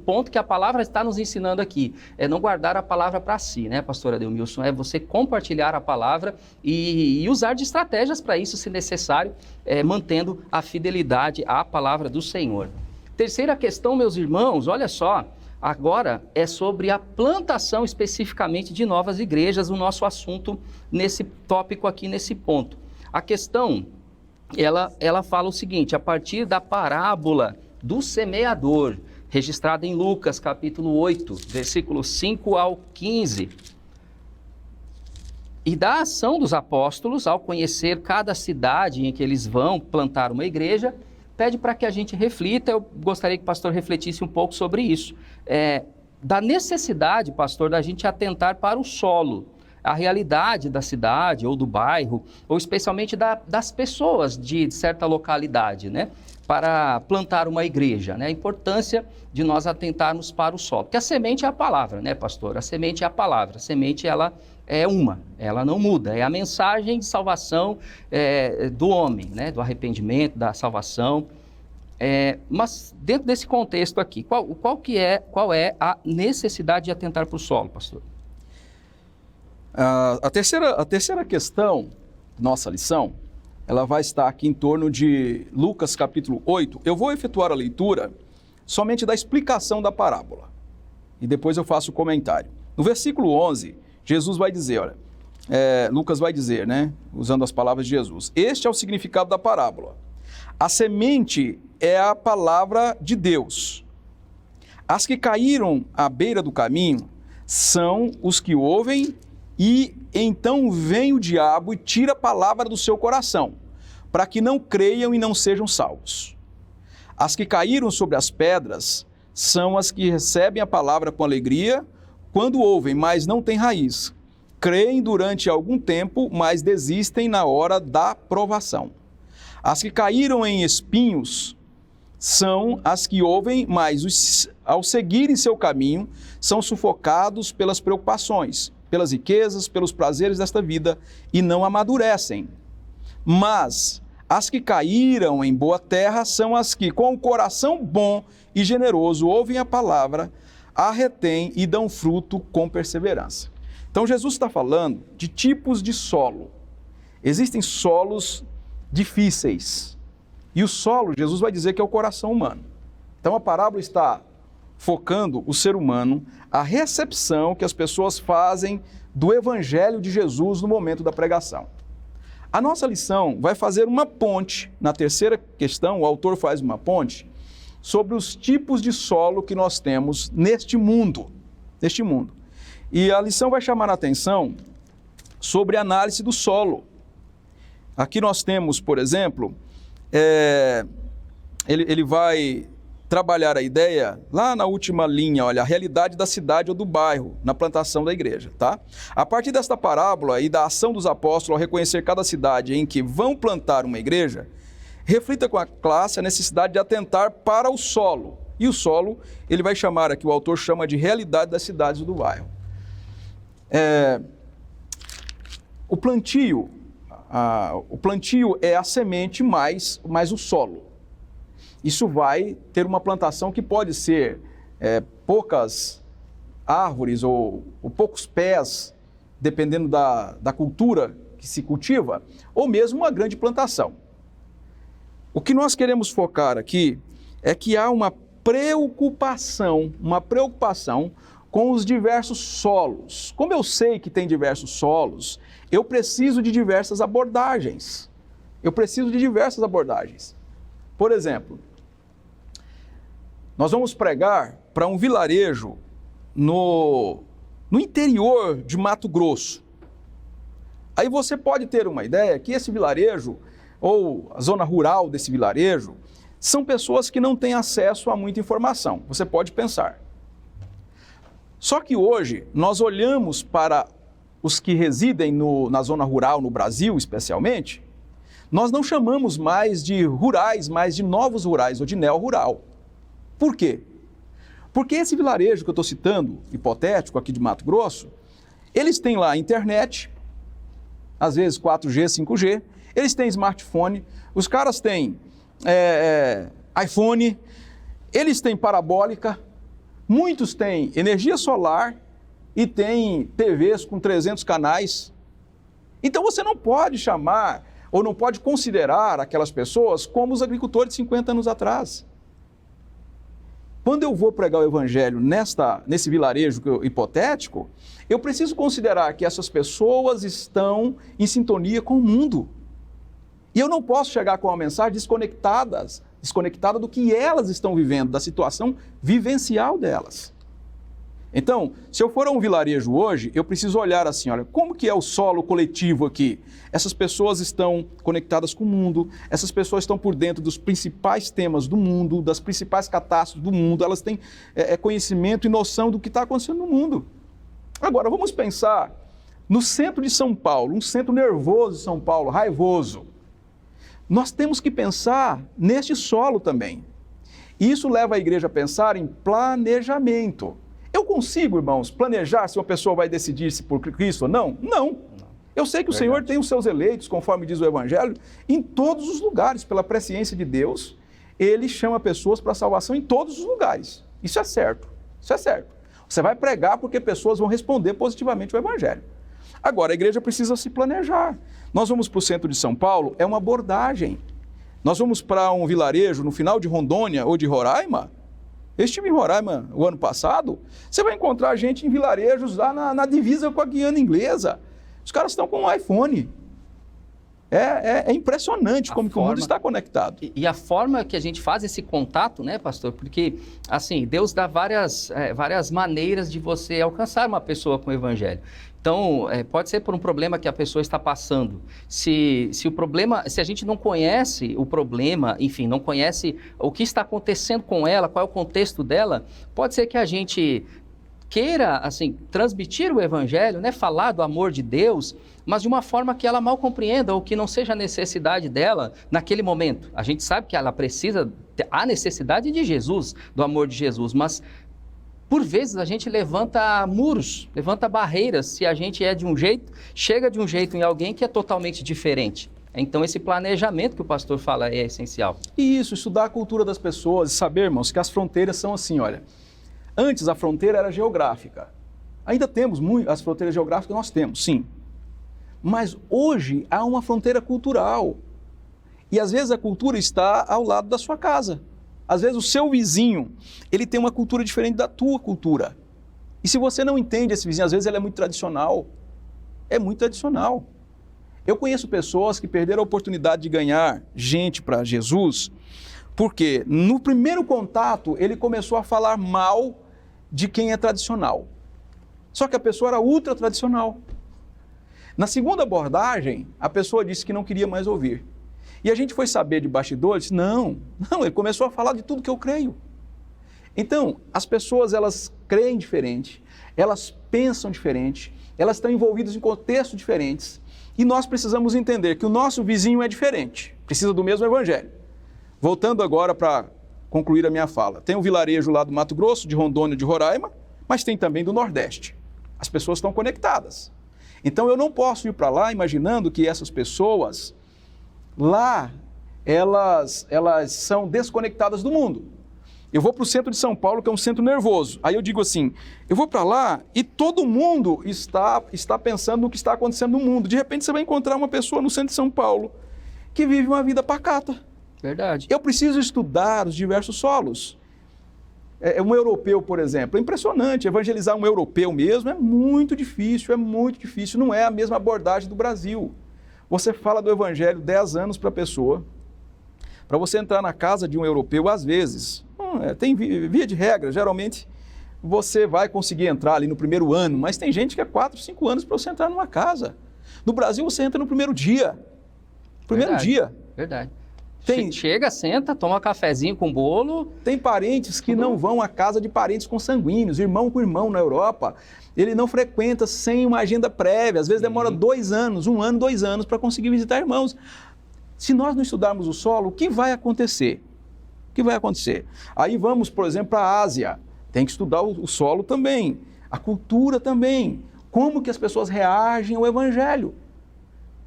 ponto que a palavra está nos ensinando aqui, é não guardar a palavra para si, né, pastor Ademilson? É você compartilhar a palavra e usar de estratégias para isso, se necessário, mantendo a fidelidade à palavra do Senhor. Terceira questão, meus irmãos, olha só, agora é sobre a plantação especificamente de novas igrejas, o nosso assunto nesse tópico aqui, nesse ponto. A questão, ela fala o seguinte, a partir da parábola do semeador, registrada em Lucas, capítulo 8, versículos 5 ao 15. E da ação dos apóstolos, ao conhecer cada cidade em que eles vão plantar uma igreja, pede para que a gente reflita. Eu gostaria que o pastor refletisse um pouco sobre isso. da necessidade, pastor, da gente atentar para o solo, a realidade da cidade ou do bairro, ou especialmente das pessoas de certa localidade, né? Para plantar uma igreja, né? A importância de nós atentarmos para o solo. Porque a semente é a palavra, né, pastor? A semente é a palavra. A semente, ela é ela não muda. É a mensagem de salvação do homem, né? Do arrependimento, da salvação. Mas dentro desse contexto aqui, qual é a necessidade de atentar para o solo, pastor? A terceira questão, nossa lição, ela vai estar aqui em torno de Lucas capítulo 8. Eu vou efetuar a leitura somente da explicação da parábola. E depois eu faço o comentário. No versículo 11, Jesus vai dizer, olha, Lucas vai dizer, né, usando as palavras de Jesus, este é o significado da parábola. A semente é a palavra de Deus. As que caíram à beira do caminho são os que ouvem e então vem o diabo e tira a palavra do seu coração, para que não creiam e não sejam salvos. As que caíram sobre as pedras são as que recebem a palavra com alegria quando ouvem, mas não têm raiz. Creem durante algum tempo, mas desistem na hora da provação. As que caíram em espinhos são as que ouvem, mas ao seguirem seu caminho, são sufocados pelas preocupações, pelas riquezas, pelos prazeres desta vida e não amadurecem. Mas as que caíram em boa terra são as que, com o coração bom e generoso, ouvem a palavra, a retêm e dão fruto com perseverança. Então Jesus está falando de tipos de solo. Existem solos difíceis. E o solo, Jesus vai dizer que é o coração humano. Então a parábola está focando o ser humano, a recepção que as pessoas fazem do Evangelho de Jesus no momento da pregação. A nossa lição vai fazer uma ponte, na terceira questão, o autor faz uma ponte, sobre os tipos de solo que nós temos neste mundo. E a lição vai chamar a atenção sobre a análise do solo. Aqui nós temos, por exemplo, ele vai trabalhar a ideia lá na última linha, olha, a realidade da cidade ou do bairro, na plantação da igreja, tá? A partir desta parábola e da ação dos apóstolos ao reconhecer cada cidade em que vão plantar uma igreja, reflita com a classe a necessidade de atentar para o solo. E o solo, ele vai chamar aqui, o autor chama de realidade das cidades ou do bairro. O plantio é a semente mais o solo. Isso vai ter uma plantação que pode ser poucas árvores ou poucos pés, dependendo da cultura que se cultiva, ou mesmo uma grande plantação. O que nós queremos focar aqui é que há uma preocupação com os diversos solos. Como eu sei que tem diversos solos, eu preciso de diversas abordagens. Por exemplo, nós vamos pregar para um vilarejo no interior de Mato Grosso. Aí você pode ter uma ideia que esse vilarejo, ou a zona rural desse vilarejo, são pessoas que não têm acesso a muita informação. Você pode pensar. Só que hoje nós olhamos para os que residem na zona rural, no Brasil especialmente, nós não chamamos mais de rurais, mas de novos rurais ou de neo-rural. Por quê? Porque esse vilarejo que eu estou citando, hipotético, aqui de Mato Grosso, eles têm lá internet, às vezes 4G, 5G, eles têm smartphone, os caras têm iPhone, eles têm parabólica, muitos têm energia solar e têm TVs com 300 canais. Então você não pode chamar ou não pode considerar aquelas pessoas como os agricultores de 50 anos atrás. Quando eu vou pregar o evangelho nesse vilarejo hipotético, eu preciso considerar que essas pessoas estão em sintonia com o mundo. E eu não posso chegar com uma mensagem desconectada do que elas estão vivendo, da situação vivencial delas. Então, se eu for a um vilarejo hoje, eu preciso olhar assim, olha, como que é o solo coletivo aqui? Essas pessoas estão conectadas com o mundo, essas pessoas estão por dentro dos principais temas do mundo, das principais catástrofes do mundo, elas têm conhecimento e noção do que está acontecendo no mundo. Agora, vamos pensar no centro de São Paulo, um centro nervoso de São Paulo, raivoso. Nós temos que pensar neste solo também. Isso leva a igreja a pensar em planejamento. Eu consigo, irmãos, planejar se uma pessoa vai decidir-se por Cristo ou não? Não. Eu sei que o Senhor tem os seus eleitos, conforme diz o Evangelho, em todos os lugares, pela presciência de Deus, Ele chama pessoas para a salvação em todos os lugares. Isso é certo, isso é certo. Você vai pregar porque pessoas vão responder positivamente o Evangelho. Agora, a igreja precisa se planejar. Nós vamos para o centro de São Paulo, é uma abordagem. Nós vamos para um vilarejo no final de Rondônia ou de Roraima. Eu estive em Roraima o ano passado, você vai encontrar gente em vilarejos lá na divisa com a Guiana Inglesa. Os caras estão com um iPhone. É impressionante como que o mundo está conectado. E a forma que a gente faz esse contato, né, pastor? Porque, assim, Deus dá várias maneiras de você alcançar uma pessoa com o Evangelho. Então, pode ser por um problema que a pessoa está passando. Se a gente não conhece o problema, enfim, não conhece o que está acontecendo com ela, qual é o contexto dela, pode ser que a gente queira, assim, transmitir o Evangelho, né, falar do amor de Deus, mas de uma forma que ela mal compreenda ou que não seja a necessidade dela naquele momento. A gente sabe que ela precisa, há necessidade de Jesus, do amor de Jesus, mas por vezes a gente levanta muros, levanta barreiras, se a gente é de um jeito, chega de um jeito em alguém que é totalmente diferente. Então esse planejamento que o pastor fala é essencial. E isso, estudar a cultura das pessoas, saber, irmãos, que as fronteiras são assim, olha. Antes a fronteira era geográfica. Ainda temos as fronteiras geográficas, nós temos, sim. Mas hoje há uma fronteira cultural. E às vezes a cultura está ao lado da sua casa. Às vezes o seu vizinho, ele tem uma cultura diferente da tua cultura. E se você não entende esse vizinho, às vezes ele é muito tradicional. É muito tradicional. Eu conheço pessoas que perderam a oportunidade de ganhar gente para Jesus, porque no primeiro contato ele começou a falar mal de quem é tradicional. Só que a pessoa era ultra tradicional. Na segunda abordagem, a pessoa disse que não queria mais ouvir. E a gente foi saber de bastidores, não, ele começou a falar de tudo que eu creio. Então, as pessoas, elas creem diferente, elas pensam diferente, elas estão envolvidas em contextos diferentes, e nós precisamos entender que o nosso vizinho é diferente, precisa do mesmo Evangelho. Voltando agora para concluir a minha fala, tem um vilarejo lá do Mato Grosso, de Rondônia, de Roraima, mas tem também do Nordeste. As pessoas estão conectadas. Então, eu não posso ir para lá imaginando que essas pessoas lá, elas são desconectadas do mundo. Eu vou para o centro de São Paulo, que é um centro nervoso. Aí eu digo assim, eu vou para lá e todo mundo está pensando no que está acontecendo no mundo. De repente você vai encontrar uma pessoa no centro de São Paulo que vive uma vida pacata. Verdade. Eu preciso estudar os diversos solos. Um europeu, por exemplo, é impressionante. Evangelizar um europeu mesmo é muito difícil. Não é a mesma abordagem do Brasil. Você fala do Evangelho 10 anos para a pessoa. Para você entrar na casa de um europeu, às vezes, tem via de regra, geralmente você vai conseguir entrar ali no primeiro ano, mas tem gente que é 4, 5 anos para você entrar numa casa. No Brasil, você entra no primeiro dia. Verdade. Chega, senta, toma um cafezinho com bolo. Tem parentes que não vão à casa de parentes consanguíneos, irmão com irmão na Europa. Ele não frequenta sem uma agenda prévia. Às vezes demora 2 anos, 1 ano, 2 anos para conseguir visitar irmãos. Se nós não estudarmos o solo, o que vai acontecer? Aí vamos, por exemplo, para a Ásia. Tem que estudar o solo também, a cultura também. Como que as pessoas reagem ao Evangelho.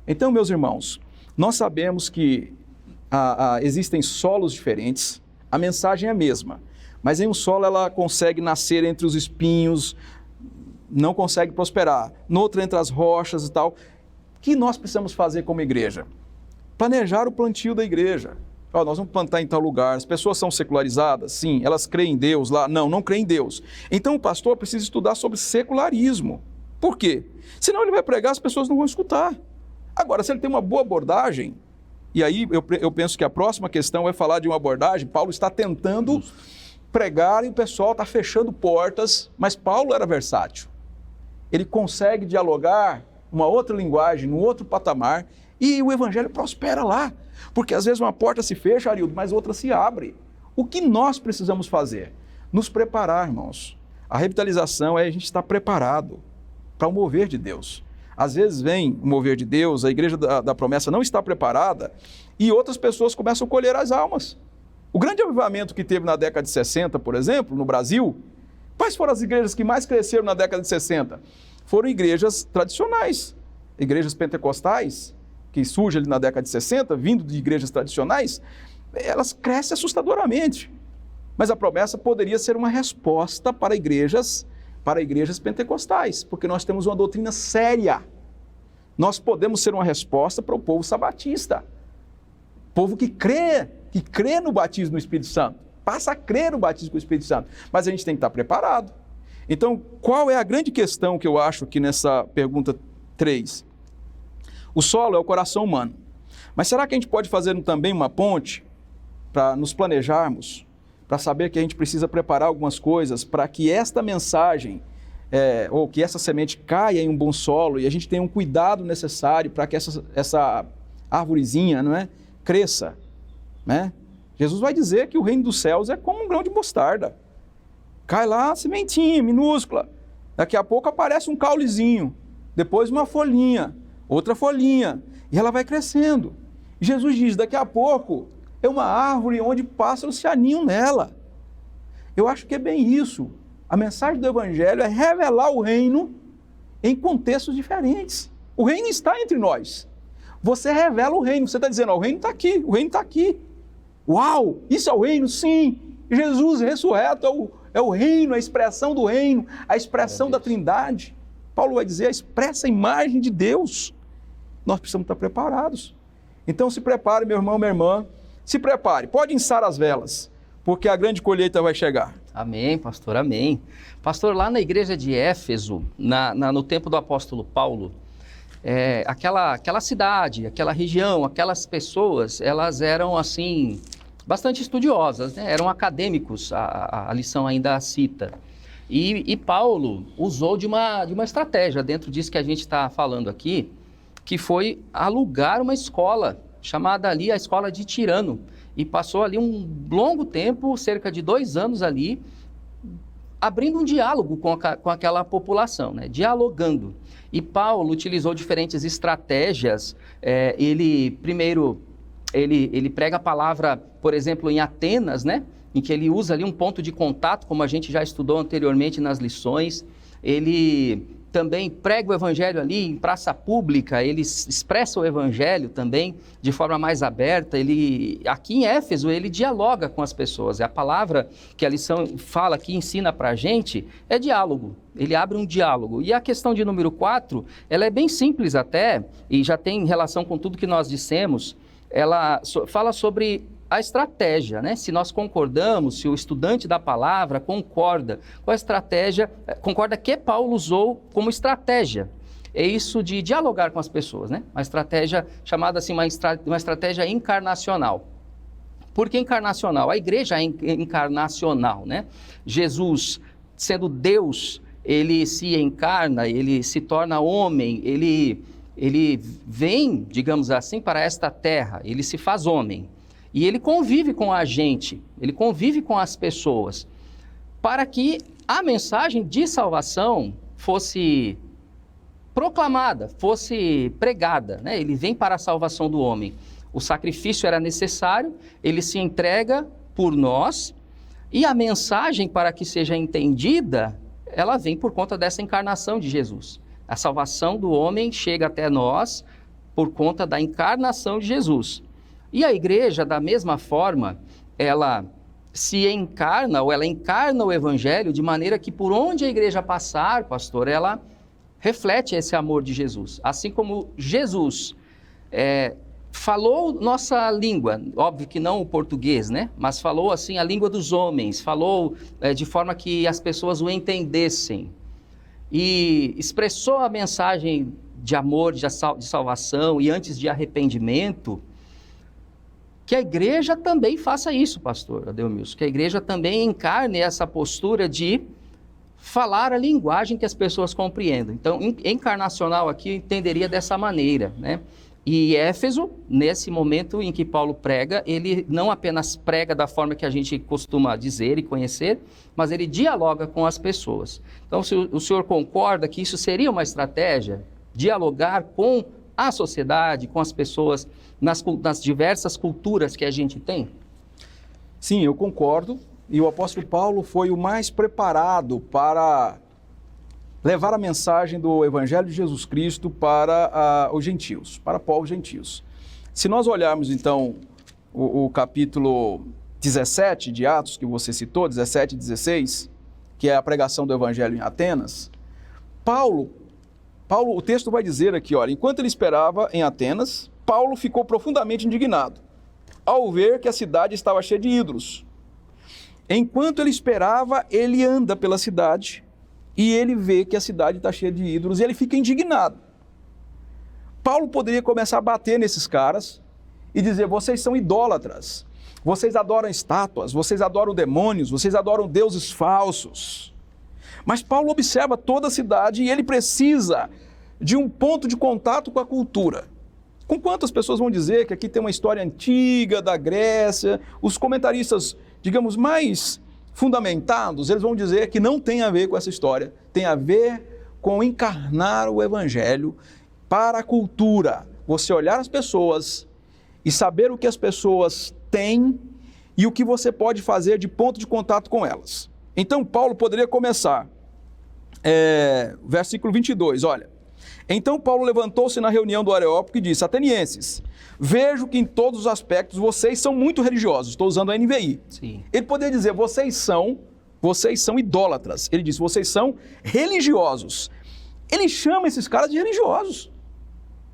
Então, meus irmãos, nós sabemos que existem solos diferentes, a mensagem é a mesma, mas em um solo ela consegue nascer entre os espinhos, não consegue prosperar, no outro entre as rochas e tal. O que nós precisamos fazer como igreja? Planejar o plantio da igreja. Nós vamos plantar em tal lugar, as pessoas são secularizadas? Sim. Elas creem em Deus lá? Não creem em Deus. Então o pastor precisa estudar sobre secularismo. Por quê? Senão ele vai pregar, as pessoas não vão escutar. Agora, se ele tem uma boa abordagem, e aí eu penso que a próxima questão é falar de uma abordagem, Paulo está tentando pregar e o pessoal está fechando portas, mas Paulo era versátil. Ele consegue dialogar uma outra linguagem, num outro patamar, e o evangelho prospera lá. Porque às vezes uma porta se fecha, Arildo, mas outra se abre. O que nós precisamos fazer? Nos preparar, irmãos. A revitalização é a gente estar preparado para o mover de Deus. Às vezes vem o mover de Deus, a igreja da promessa não está preparada e outras pessoas começam a colher as almas. O grande avivamento que teve na década de 60, por exemplo, no Brasil, quais foram as igrejas que mais cresceram na década de 60? Foram igrejas tradicionais, igrejas pentecostais, que surgem ali na década de 60, vindo de igrejas tradicionais, elas crescem assustadoramente. Mas a promessa poderia ser uma resposta para igrejas pentecostais, porque nós temos uma doutrina séria. Nós podemos ser uma resposta para o povo sabatista, povo que crê no batismo no Espírito Santo, passa a crer no batismo com o Espírito Santo, mas a gente tem que estar preparado. Então, qual é a grande questão que eu acho aqui nessa pergunta 3? O solo é o coração humano, mas será que a gente pode fazer também uma ponte para nos planejarmos, para saber que a gente precisa preparar algumas coisas para que esta mensagem, ou que essa semente caia em um bom solo e a gente tenha um cuidado necessário para que essa árvorezinha, não é, cresça, né? Jesus vai dizer que o reino dos céus é como um grão de mostarda. Cai lá, sementinha, minúscula. Daqui a pouco aparece um caulezinho, depois uma folhinha, outra folhinha, e ela vai crescendo. E Jesus diz, daqui a pouco é uma árvore onde pássaros se aninham nela. Eu acho que é bem isso. A mensagem do Evangelho é revelar o reino em contextos diferentes. O reino está entre nós. Você revela o reino, você está dizendo, o reino está aqui, o reino está aqui. Uau, isso é o reino? Sim. Jesus ressurreto é o reino, a expressão do reino, a expressão da Trindade. Paulo vai dizer a expressa imagem de Deus. Nós precisamos estar preparados. Então se prepare, meu irmão, minha irmã, se prepare, pode içar as velas, porque a grande colheita vai chegar. Amém, pastor, amém. Pastor, lá na igreja de Éfeso, no tempo do apóstolo Paulo, aquela cidade, aquela região, aquelas pessoas, elas eram assim, bastante estudiosas, né? Eram acadêmicos, a lição ainda cita. E Paulo usou de uma estratégia dentro disso que a gente está falando aqui, que foi alugar uma escola, chamada ali a escola de Tirano, e passou ali um longo tempo, cerca de 2 anos ali, abrindo um diálogo com aquela população, né? Dialogando. E Paulo utilizou diferentes estratégias. Ele prega a palavra, por exemplo, em Atenas, né? Em que ele usa ali um ponto de contato, como a gente já estudou anteriormente nas lições. Ele também prega o evangelho ali em praça pública, ele expressa o evangelho também de forma mais aberta. Aqui em Éfeso, ele dialoga com as pessoas. A palavra que a lição fala aqui, ensina para a gente, é diálogo. Ele abre um diálogo. E a questão de número 4, ela é bem simples até, e já tem relação com tudo que nós dissemos. Ela fala sobre a estratégia, né? Se nós concordamos, se o estudante da palavra concorda com a estratégia, concorda que Paulo usou como estratégia. É isso de dialogar com as pessoas, né? Uma estratégia chamada assim, uma estratégia encarnacional. Por que encarnacional? A igreja é encarnacional, né? Jesus, sendo Deus, ele se encarna, ele se torna homem, ele vem, digamos assim, para esta terra, ele se faz homem. E ele convive com a gente, ele convive com as pessoas, para que a mensagem de salvação fosse proclamada, fosse pregada, né? Ele vem para a salvação do homem. O sacrifício era necessário, ele se entrega por nós, e a mensagem, para que seja entendida, ela vem por conta dessa encarnação de Jesus. A salvação do homem chega até nós por conta da encarnação de Jesus. E a igreja, da mesma forma, ela se encarna, ou ela encarna o evangelho de maneira que por onde a igreja passar, pastor, ela reflete esse amor de Jesus. Assim como Jesus falou nossa língua, óbvio que não o português, né? Mas falou assim a língua dos homens, falou de forma que as pessoas o entendessem. E expressou a mensagem de amor, de salvação e antes de arrependimento. que a igreja também faça isso, pastor Adelmilson, que a igreja também encarne essa postura de falar a linguagem que as pessoas compreendem. Então, encarnacional aqui eu entenderia dessa maneira, né? E Éfeso, nesse momento em que Paulo prega, ele não apenas prega da forma que a gente costuma dizer e conhecer, mas ele dialoga com as pessoas. Então, se o senhor concorda que isso seria uma estratégia, dialogar com a sociedade, com as pessoas, nas diversas culturas que a gente tem? Sim, eu concordo. E o apóstolo Paulo foi o mais preparado para levar a mensagem do Evangelho de Jesus Cristo para os gentios, para povos gentios. Se nós olharmos, então, o capítulo 17 de Atos, que você citou, 17 e 16, que é a pregação do Evangelho em Atenas, Paulo, o texto vai dizer aqui, olha, enquanto ele esperava em Atenas, Paulo ficou profundamente indignado ao ver que a cidade estava cheia de ídolos. Enquanto ele esperava, ele anda pela cidade e ele vê que a cidade está cheia de ídolos e ele fica indignado. Paulo poderia começar a bater nesses caras e dizer, vocês são idólatras, vocês adoram estátuas, vocês adoram demônios, vocês adoram deuses falsos. Mas Paulo observa toda a cidade e ele precisa de um ponto de contato com a cultura. Com quantas pessoas vão dizer que aqui tem uma história antiga da Grécia, os comentaristas, digamos, mais fundamentados, eles vão dizer que não tem a ver com essa história, tem a ver com encarnar o Evangelho para a cultura. Você olhar as pessoas e saber o que as pessoas têm e o que você pode fazer de ponto de contato com elas. Então, Paulo poderia começar, versículo 22, olha. Então Paulo levantou-se na reunião do Areópago e disse, atenienses, vejo que em todos os aspectos vocês são muito religiosos. Estou usando a NVI. Sim. Ele poderia dizer, vocês são idólatras. Ele disse, vocês são religiosos. Ele chama esses caras de religiosos,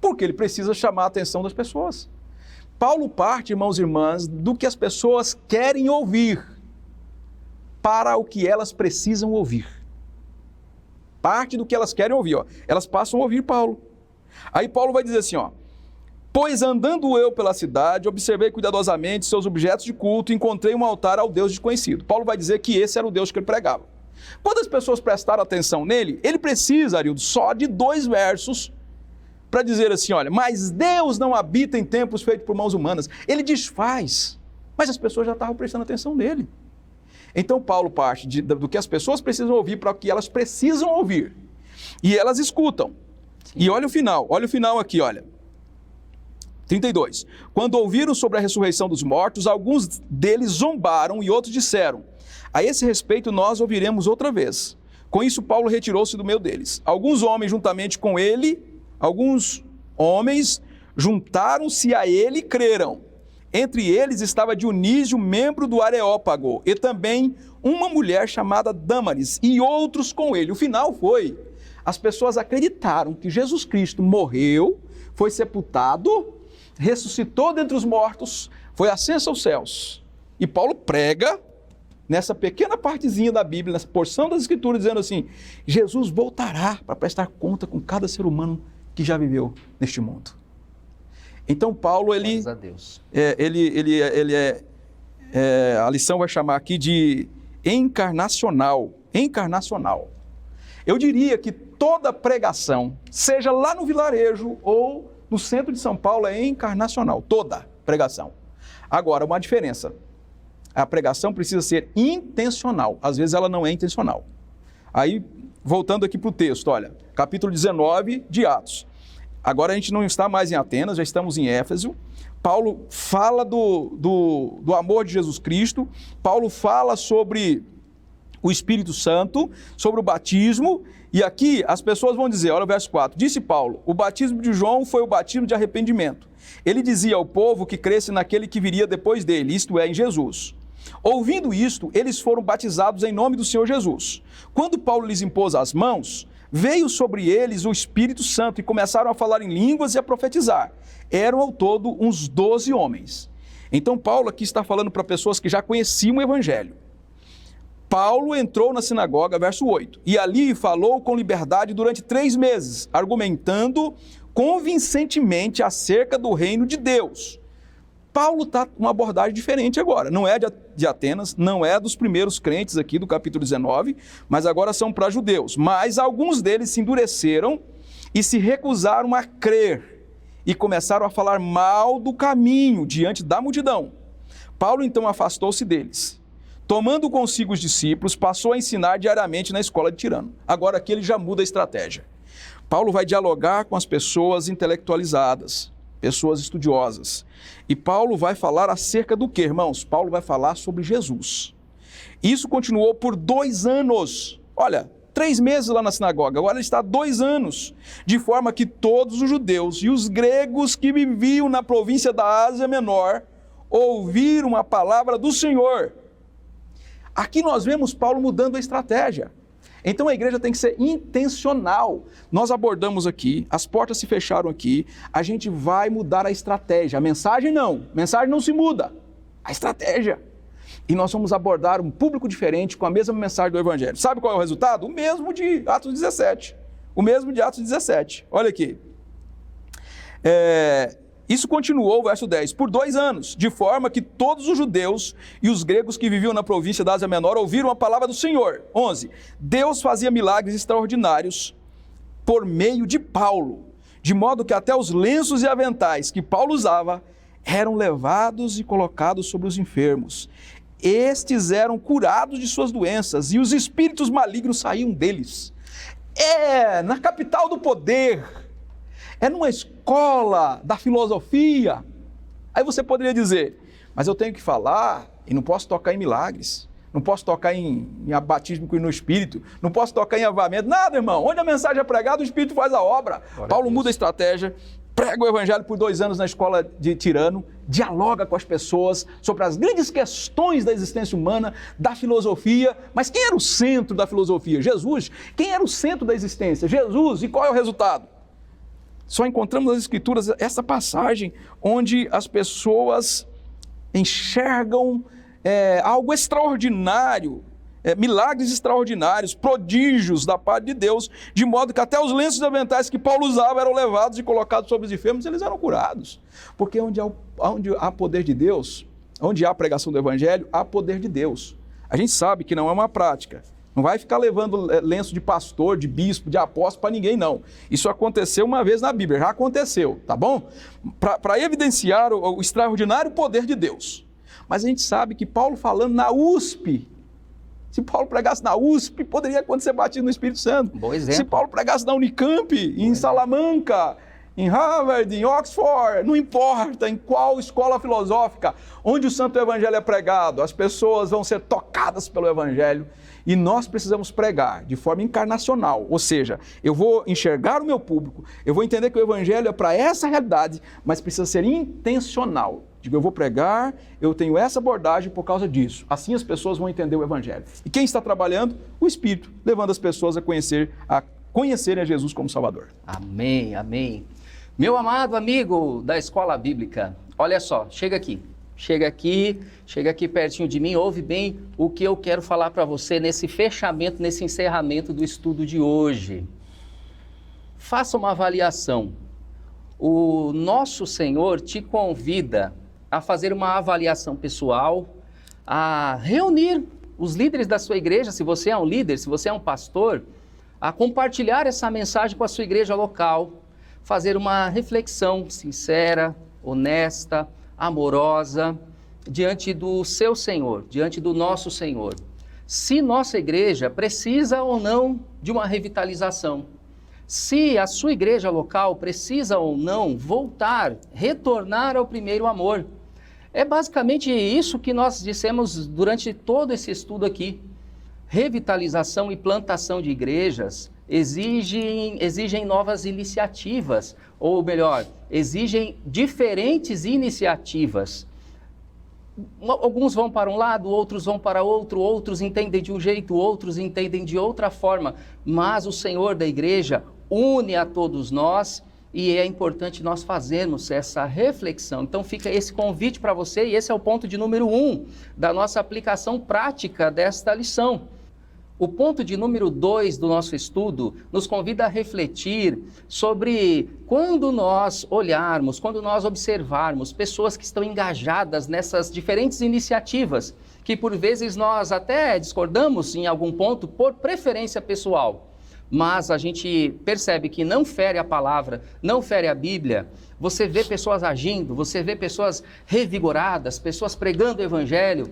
porque ele precisa chamar a atenção das pessoas. Paulo parte, irmãos e irmãs, do que as pessoas querem ouvir para o que elas precisam ouvir. Parte do que elas querem ouvir, ó. Elas passam a ouvir Paulo. Aí Paulo vai dizer assim, ó, pois andando eu pela cidade, observei cuidadosamente seus objetos de culto e encontrei um altar ao Deus desconhecido. Paulo vai dizer que esse era o Deus que ele pregava. Quando as pessoas prestaram atenção nele, ele precisa, Arildo, só de 2 versos para dizer assim, olha, mas Deus não habita em templos feitos por mãos humanas. Ele desfaz, mas as pessoas já estavam prestando atenção nele. Então Paulo parte do que as pessoas precisam ouvir para o que elas precisam ouvir. E elas escutam. Sim. E olha o final aqui, olha. 32. Quando ouviram sobre a ressurreição dos mortos, alguns deles zombaram e outros disseram, a esse respeito nós ouviremos outra vez. Com isso Paulo retirou-se do meio deles. Alguns homens juntaram-se a ele e creram. Entre eles estava Dionísio, membro do Areópago, e também uma mulher chamada Dâmaris, e outros com ele. O final foi, as pessoas acreditaram que Jesus Cristo morreu, foi sepultado, ressuscitou dentre os mortos, foi ascenso aos céus. E Paulo prega nessa pequena partezinha da Bíblia, nessa porção das Escrituras, dizendo assim, Jesus voltará para prestar conta com cada ser humano que já viveu neste mundo. Então Paulo, ele, a Deus. A lição vai chamar aqui de encarnacional. Eu diria que toda pregação, seja lá no vilarejo ou no centro de São Paulo, é encarnacional, toda pregação. Agora, uma diferença, a pregação precisa ser intencional, às vezes ela não é intencional. Aí, voltando aqui para o texto, olha, capítulo 19 de Atos. Agora a gente não está mais em Atenas, já estamos em Éfeso. Paulo fala do amor de Jesus Cristo. Paulo fala sobre o Espírito Santo, sobre o batismo. E aqui as pessoas vão dizer, olha o verso 4. Disse Paulo, o batismo de João foi o batismo de arrependimento. Ele dizia ao povo que cresce naquele que viria depois dele, isto é, em Jesus. Ouvindo isto, eles foram batizados em nome do Senhor Jesus. Quando Paulo lhes impôs as mãos, veio sobre eles o Espírito Santo e começaram a falar em línguas e a profetizar. Eram ao todo uns 12 homens. Então Paulo aqui está falando para pessoas que já conheciam o Evangelho. Paulo entrou na sinagoga, verso 8, e ali falou com liberdade durante 3 meses, argumentando convincentemente acerca do reino de Deus. Paulo está com uma abordagem diferente agora. Não é de Atenas, não é dos primeiros crentes aqui do capítulo 19, mas agora são para judeus. Mas alguns deles se endureceram e se recusaram a crer e começaram a falar mal do caminho diante da multidão. Paulo então afastou-se deles. Tomando consigo os discípulos, passou a ensinar diariamente na escola de Tirano. Agora aqui ele já muda a estratégia. Paulo vai dialogar com as pessoas intelectualizadas, pessoas estudiosas. E Paulo vai falar acerca do quê, irmãos? Paulo vai falar sobre Jesus. Isso continuou por 2 anos. Olha, 3 meses lá na sinagoga, agora ele está 2 anos. De forma que todos os judeus e os gregos que viviam na província da Ásia Menor ouviram a palavra do Senhor. Aqui nós vemos Paulo mudando a estratégia. Então a igreja tem que ser intencional. Nós abordamos aqui, as portas se fecharam aqui, a gente vai mudar a estratégia. A mensagem não se muda, a estratégia. E nós vamos abordar um público diferente com a mesma mensagem do Evangelho. Sabe qual é o resultado? O mesmo de Atos 17. O mesmo de Atos 17. Olha aqui. Isso continuou, verso 10, por 2 anos, de forma que todos os judeus e os gregos que viviam na província da Ásia Menor ouviram a palavra do Senhor. 11. Deus fazia milagres extraordinários por meio de Paulo, de modo que até os lenços e aventais que Paulo usava eram levados e colocados sobre os enfermos. Estes eram curados de suas doenças e os espíritos malignos saíam deles. Na capital do poder, numa escola da filosofia. Aí você poderia dizer, mas eu tenho que falar e não posso tocar em milagres, não posso tocar em batismo no Espírito, não posso tocar em avivamento, nada, irmão. Onde a mensagem é pregada, o Espírito faz a obra. Paulo muda a estratégia, prega o Evangelho por 2 anos na escola de Tirano, dialoga com as pessoas sobre as grandes questões da existência humana, da filosofia. Mas quem era o centro da filosofia? Jesus. Quem era o centro da existência? Jesus. E qual é o resultado? Só encontramos nas Escrituras essa passagem onde as pessoas enxergam algo extraordinário, milagres extraordinários, prodígios da parte de Deus, de modo que até os lenços e aventais que Paulo usava eram levados e colocados sobre os enfermos, eles eram curados. Porque onde há poder de Deus, onde há pregação do Evangelho, há poder de Deus. A gente sabe que não é uma prática. Não vai ficar levando lenço de pastor, de bispo, de apóstolo para ninguém, não. Isso aconteceu uma vez na Bíblia, já aconteceu, tá bom? Para evidenciar o extraordinário poder de Deus. Mas a gente sabe que Paulo falando na USP, se Paulo pregasse na USP, poderia acontecer batismo no Espírito Santo. Bom exemplo. Se Paulo pregasse na Unicamp, em Salamanca, em Harvard, em Oxford, não importa em qual escola filosófica, onde o Santo Evangelho é pregado, as pessoas vão ser tocadas pelo Evangelho. E nós precisamos pregar de forma encarnacional, ou seja, eu vou enxergar o meu público, eu vou entender que o Evangelho é para essa realidade, mas precisa ser intencional. Digo, eu vou pregar, eu tenho essa abordagem por causa disso. Assim as pessoas vão entender o Evangelho. E quem está trabalhando? O Espírito, levando as pessoas a conhecerem a Jesus como Salvador. Amém, amém. Meu amado amigo da Escola Bíblica, olha só, chega aqui pertinho de mim, ouve bem o que eu quero falar para você nesse fechamento, nesse encerramento do estudo de hoje. Faça uma avaliação. O nosso Senhor te convida a fazer uma avaliação pessoal, a reunir os líderes da sua igreja, se você é um líder, se você é um pastor, a compartilhar essa mensagem com a sua igreja local, fazer uma reflexão sincera, honesta, amorosa, diante do seu Senhor, diante do nosso Senhor. Se nossa igreja precisa ou não de uma revitalização, se a sua igreja local precisa ou não voltar, retornar ao primeiro amor. É basicamente isso que nós dissemos durante todo esse estudo aqui. Revitalização e plantação de igrejas exigem novas iniciativas, ou melhor, exigem diferentes iniciativas. Alguns vão para um lado, outros vão para outro, outros entendem de um jeito, outros entendem de outra forma, mas o Senhor da igreja une a todos nós e é importante nós fazermos essa reflexão. Então fica esse convite para você e esse é o ponto de número 1 da nossa aplicação prática desta lição. O ponto de número 2 do nosso estudo nos convida a refletir sobre quando nós olharmos, quando nós observarmos pessoas que estão engajadas nessas diferentes iniciativas, que por vezes nós até discordamos em algum ponto por preferência pessoal, mas a gente percebe que não fere a palavra, não fere a Bíblia. Você vê pessoas agindo, você vê pessoas revigoradas, pessoas pregando o Evangelho.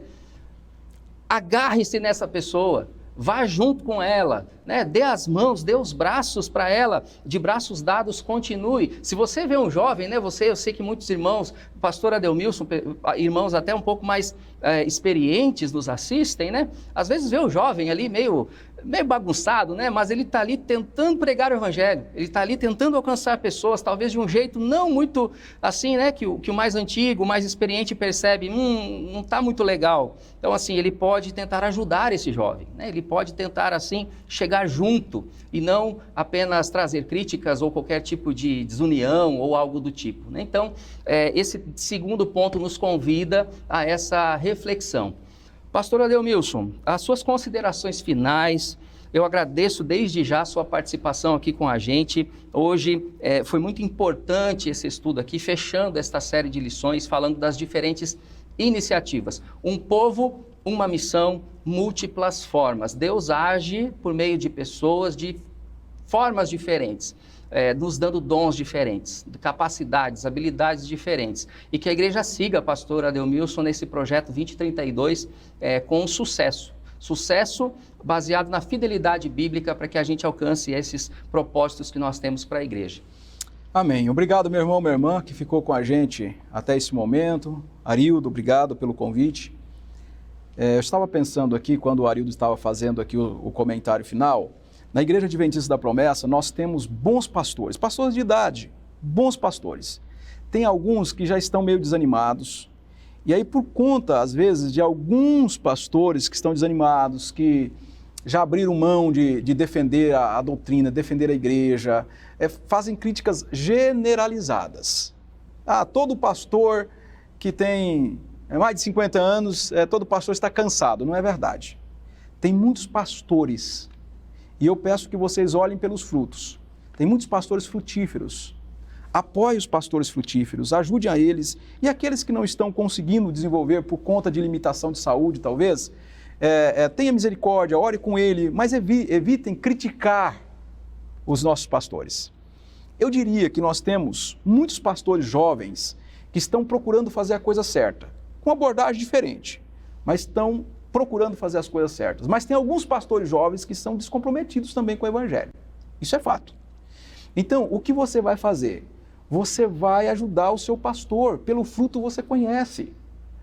Agarre-se nessa pessoa. Vá junto com ela, né? Dê as mãos, dê os braços para ela, de braços dados, continue. Se você vê um jovem, né? Eu sei que muitos irmãos, o pastor Adelmilson, irmãos até um pouco mais experientes nos assistem, né? Às vezes vê o jovem ali meio bagunçado, né? Mas ele está ali tentando pregar o Evangelho, ele está ali tentando alcançar pessoas, talvez de um jeito não muito assim, né? Que o mais antigo, o mais experiente percebe, não está muito legal. Então, assim, ele pode tentar ajudar esse jovem, né? Ele pode tentar, assim, chegar junto e não apenas trazer críticas ou qualquer tipo de desunião ou algo do tipo, né? Então, esse segundo ponto nos convida a essa reflexão. Pastor Adelmilson, as suas considerações finais. Eu agradeço desde já a sua participação aqui com a gente. Hoje foi muito importante esse estudo aqui, fechando esta série de lições, falando das diferentes iniciativas. Um povo, uma missão, múltiplas formas. Deus age por meio de pessoas de formas diferentes. Nos dando dons diferentes, capacidades, habilidades diferentes. E que a igreja siga, pastor Adelmilson, nesse projeto 2032 com sucesso. Sucesso baseado na fidelidade bíblica para que a gente alcance esses propósitos que nós temos para a igreja. Amém. Obrigado, meu irmão, minha irmã, que ficou com a gente até esse momento. Arildo, obrigado pelo convite. Eu estava pensando aqui, quando o Arildo estava fazendo aqui o comentário final. Na Igreja Adventista da Promessa, nós temos bons pastores, pastores de idade, bons pastores. Tem alguns que já estão meio desanimados, e aí por conta, às vezes, de alguns pastores que estão desanimados, que já abriram mão de defender a doutrina, defender a igreja, fazem críticas generalizadas. Todo pastor que tem mais de 50 anos, todo pastor está cansado. Não é verdade. Tem muitos pastores. E eu peço que vocês olhem pelos frutos. Tem muitos pastores frutíferos. Apoie os pastores frutíferos, ajude a eles. E aqueles que não estão conseguindo desenvolver por conta de limitação de saúde, talvez, tenha misericórdia, ore com ele, mas evitem criticar os nossos pastores. Eu diria que nós temos muitos pastores jovens que estão procurando fazer a coisa certa, com abordagem diferente, mas estão procurando fazer as coisas certas. Mas tem alguns pastores jovens que são descomprometidos também com o Evangelho. Isso é fato. Então, o que você vai fazer? Você vai ajudar o seu pastor, pelo fruto você conhece.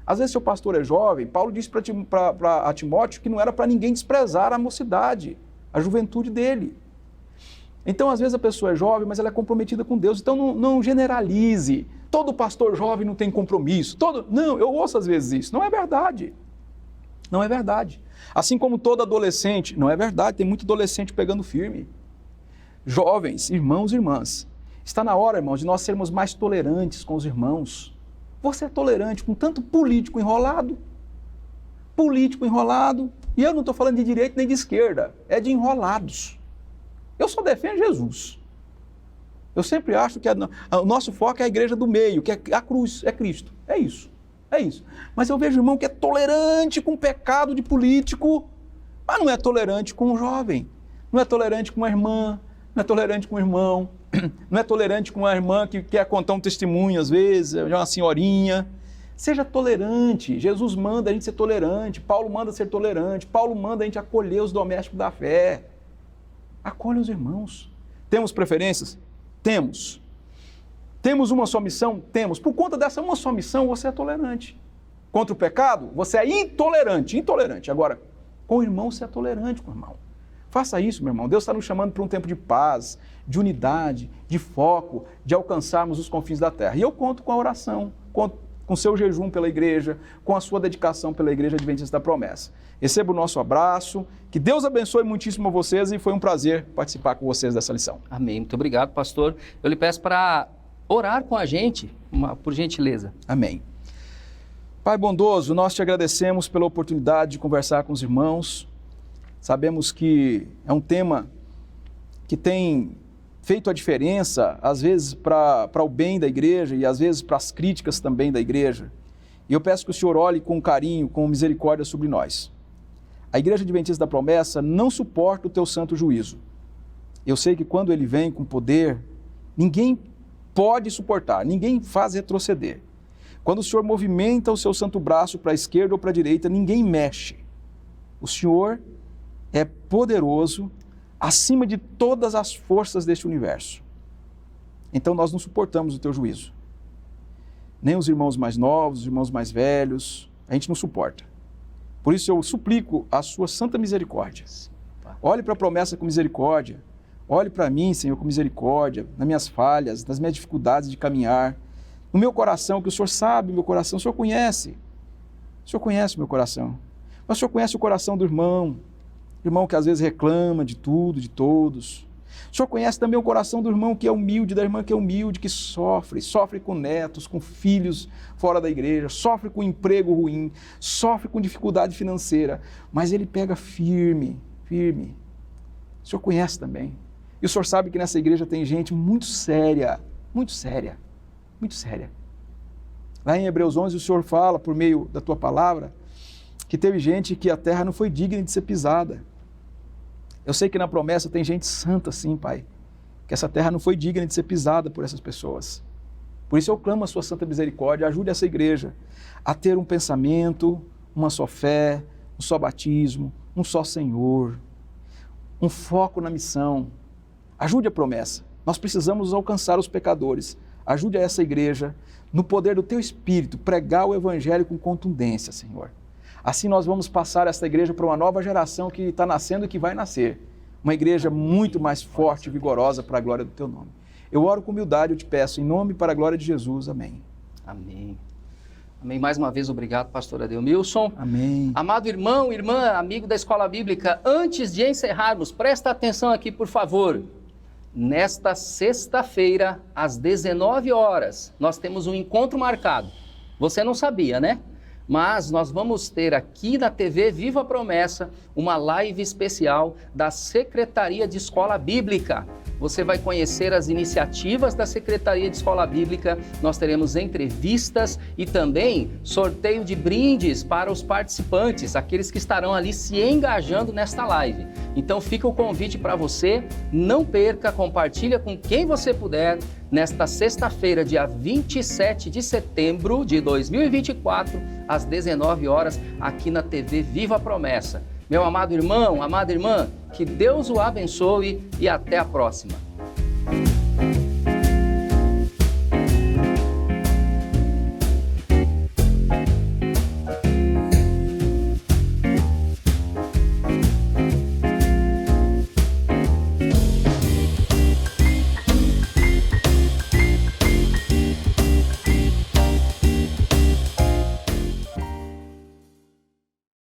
Às vezes seu pastor é jovem, Paulo disse para Timóteo que não era para ninguém desprezar a mocidade, a juventude dele. Então, às vezes a pessoa é jovem, mas ela é comprometida com Deus. Então, não generalize. Todo pastor jovem não tem compromisso. Não, eu ouço às vezes isso. Não é verdade. Não é verdade. Assim como todo adolescente, não é verdade, tem muito adolescente pegando firme. Jovens, irmãos e irmãs, está na hora, irmãos, de nós sermos mais tolerantes com os irmãos. Você é tolerante com tanto político enrolado, e eu não estou falando de direita nem de esquerda, é de enrolados. Eu só defendo Jesus. Eu sempre acho que o nosso foco é a igreja do meio, que é a cruz, é Cristo, é isso. É isso. Mas eu vejo irmão que é tolerante com o pecado de político, mas não é tolerante com um jovem, não é tolerante com uma irmã, não é tolerante com um irmão, não é tolerante com uma irmã que quer contar um testemunho às vezes, é uma senhorinha. Seja tolerante. Jesus manda a gente ser tolerante, Paulo manda ser tolerante, Paulo manda a gente acolher os domésticos da fé. Acolhe os irmãos. Temos preferências? Temos. Temos uma só missão? Temos. Por conta dessa uma só missão, você é tolerante. Contra o pecado, você é intolerante. Agora, com o irmão, você é tolerante com o irmão. Faça isso, meu irmão. Deus está nos chamando para um tempo de paz, de unidade, de foco, de alcançarmos os confins da terra. E eu conto com a oração, conto com seu jejum pela igreja, com a sua dedicação pela Igreja Adventista da Promessa. Receba o nosso abraço, que Deus abençoe muitíssimo a vocês e foi um prazer participar com vocês dessa lição. Amém. Muito obrigado, pastor. Eu lhe peço para orar com a gente, por gentileza. Amém. Pai bondoso, nós te agradecemos pela oportunidade de conversar com os irmãos. Sabemos que é um tema que tem feito a diferença, às vezes para o bem da igreja e às vezes para as críticas também da igreja. E eu peço que o Senhor olhe com carinho, com misericórdia sobre nós. A Igreja Adventista da Promessa não suporta o teu santo juízo. Eu sei que quando ele vem com poder, ninguém pode suportar, ninguém faz retroceder. Quando o Senhor movimenta o seu santo braço para a esquerda ou para a direita, ninguém mexe. O Senhor é poderoso acima de todas as forças deste universo. Então nós não suportamos o teu juízo. Nem os irmãos mais novos, os irmãos mais velhos, a gente não suporta. Por isso eu suplico a sua santa misericórdia. Olhe para a promessa com misericórdia. Olhe para mim, Senhor, com misericórdia, nas minhas falhas, nas minhas dificuldades de caminhar. No meu coração, que o Senhor sabe o meu coração, o Senhor conhece. O Senhor conhece o meu coração. Mas o Senhor conhece o coração do irmão que às vezes reclama de tudo, de todos. O Senhor conhece também o coração do irmão que é humilde, da irmã que é humilde, que sofre com netos, com filhos fora da igreja, sofre com emprego ruim, sofre com dificuldade financeira, mas ele pega firme. O Senhor conhece também. E o Senhor sabe que nessa igreja tem gente muito séria. Lá em Hebreus 11 o Senhor fala, por meio da tua palavra, que teve gente que a terra não foi digna de ser pisada. Eu sei que na promessa tem gente santa sim, Pai, que essa terra não foi digna de ser pisada por essas pessoas. Por isso eu clamo a sua santa misericórdia, ajude essa igreja a ter um pensamento, uma só fé, um só batismo, um só Senhor, um foco na missão. Ajude a promessa. Nós precisamos alcançar os pecadores. Ajude a essa igreja, no poder do teu Espírito, pregar o Evangelho com contundência, Senhor. Assim nós vamos passar esta igreja para uma nova geração que está nascendo e que vai nascer. Uma igreja muito mais forte e vigorosa para a glória do teu nome. Eu oro com humildade, eu te peço, em nome e para a glória de Jesus. Amém. Amém. Amém. Mais uma vez, obrigado, pastor Adeilmilson. Amém. Amado irmão, irmã, amigo da Escola Bíblica, antes de encerrarmos, presta atenção aqui, por favor. Nesta sexta-feira, às 19 horas, nós temos um encontro marcado. Você não sabia, né? Mas nós vamos ter aqui na TV Viva a Promessa uma live especial da Secretaria de Escola Bíblica. Você vai conhecer as iniciativas da Secretaria de Escola Bíblica, nós teremos entrevistas e também sorteio de brindes para os participantes, aqueles que estarão ali se engajando nesta live. Então fica o convite para você, não perca, compartilha com quem você puder, nesta sexta-feira, dia 27 de setembro de 2024, às 19 horas, aqui na TV Viva a Promessa. Meu amado irmão, amada irmã, que Deus o abençoe e até a próxima.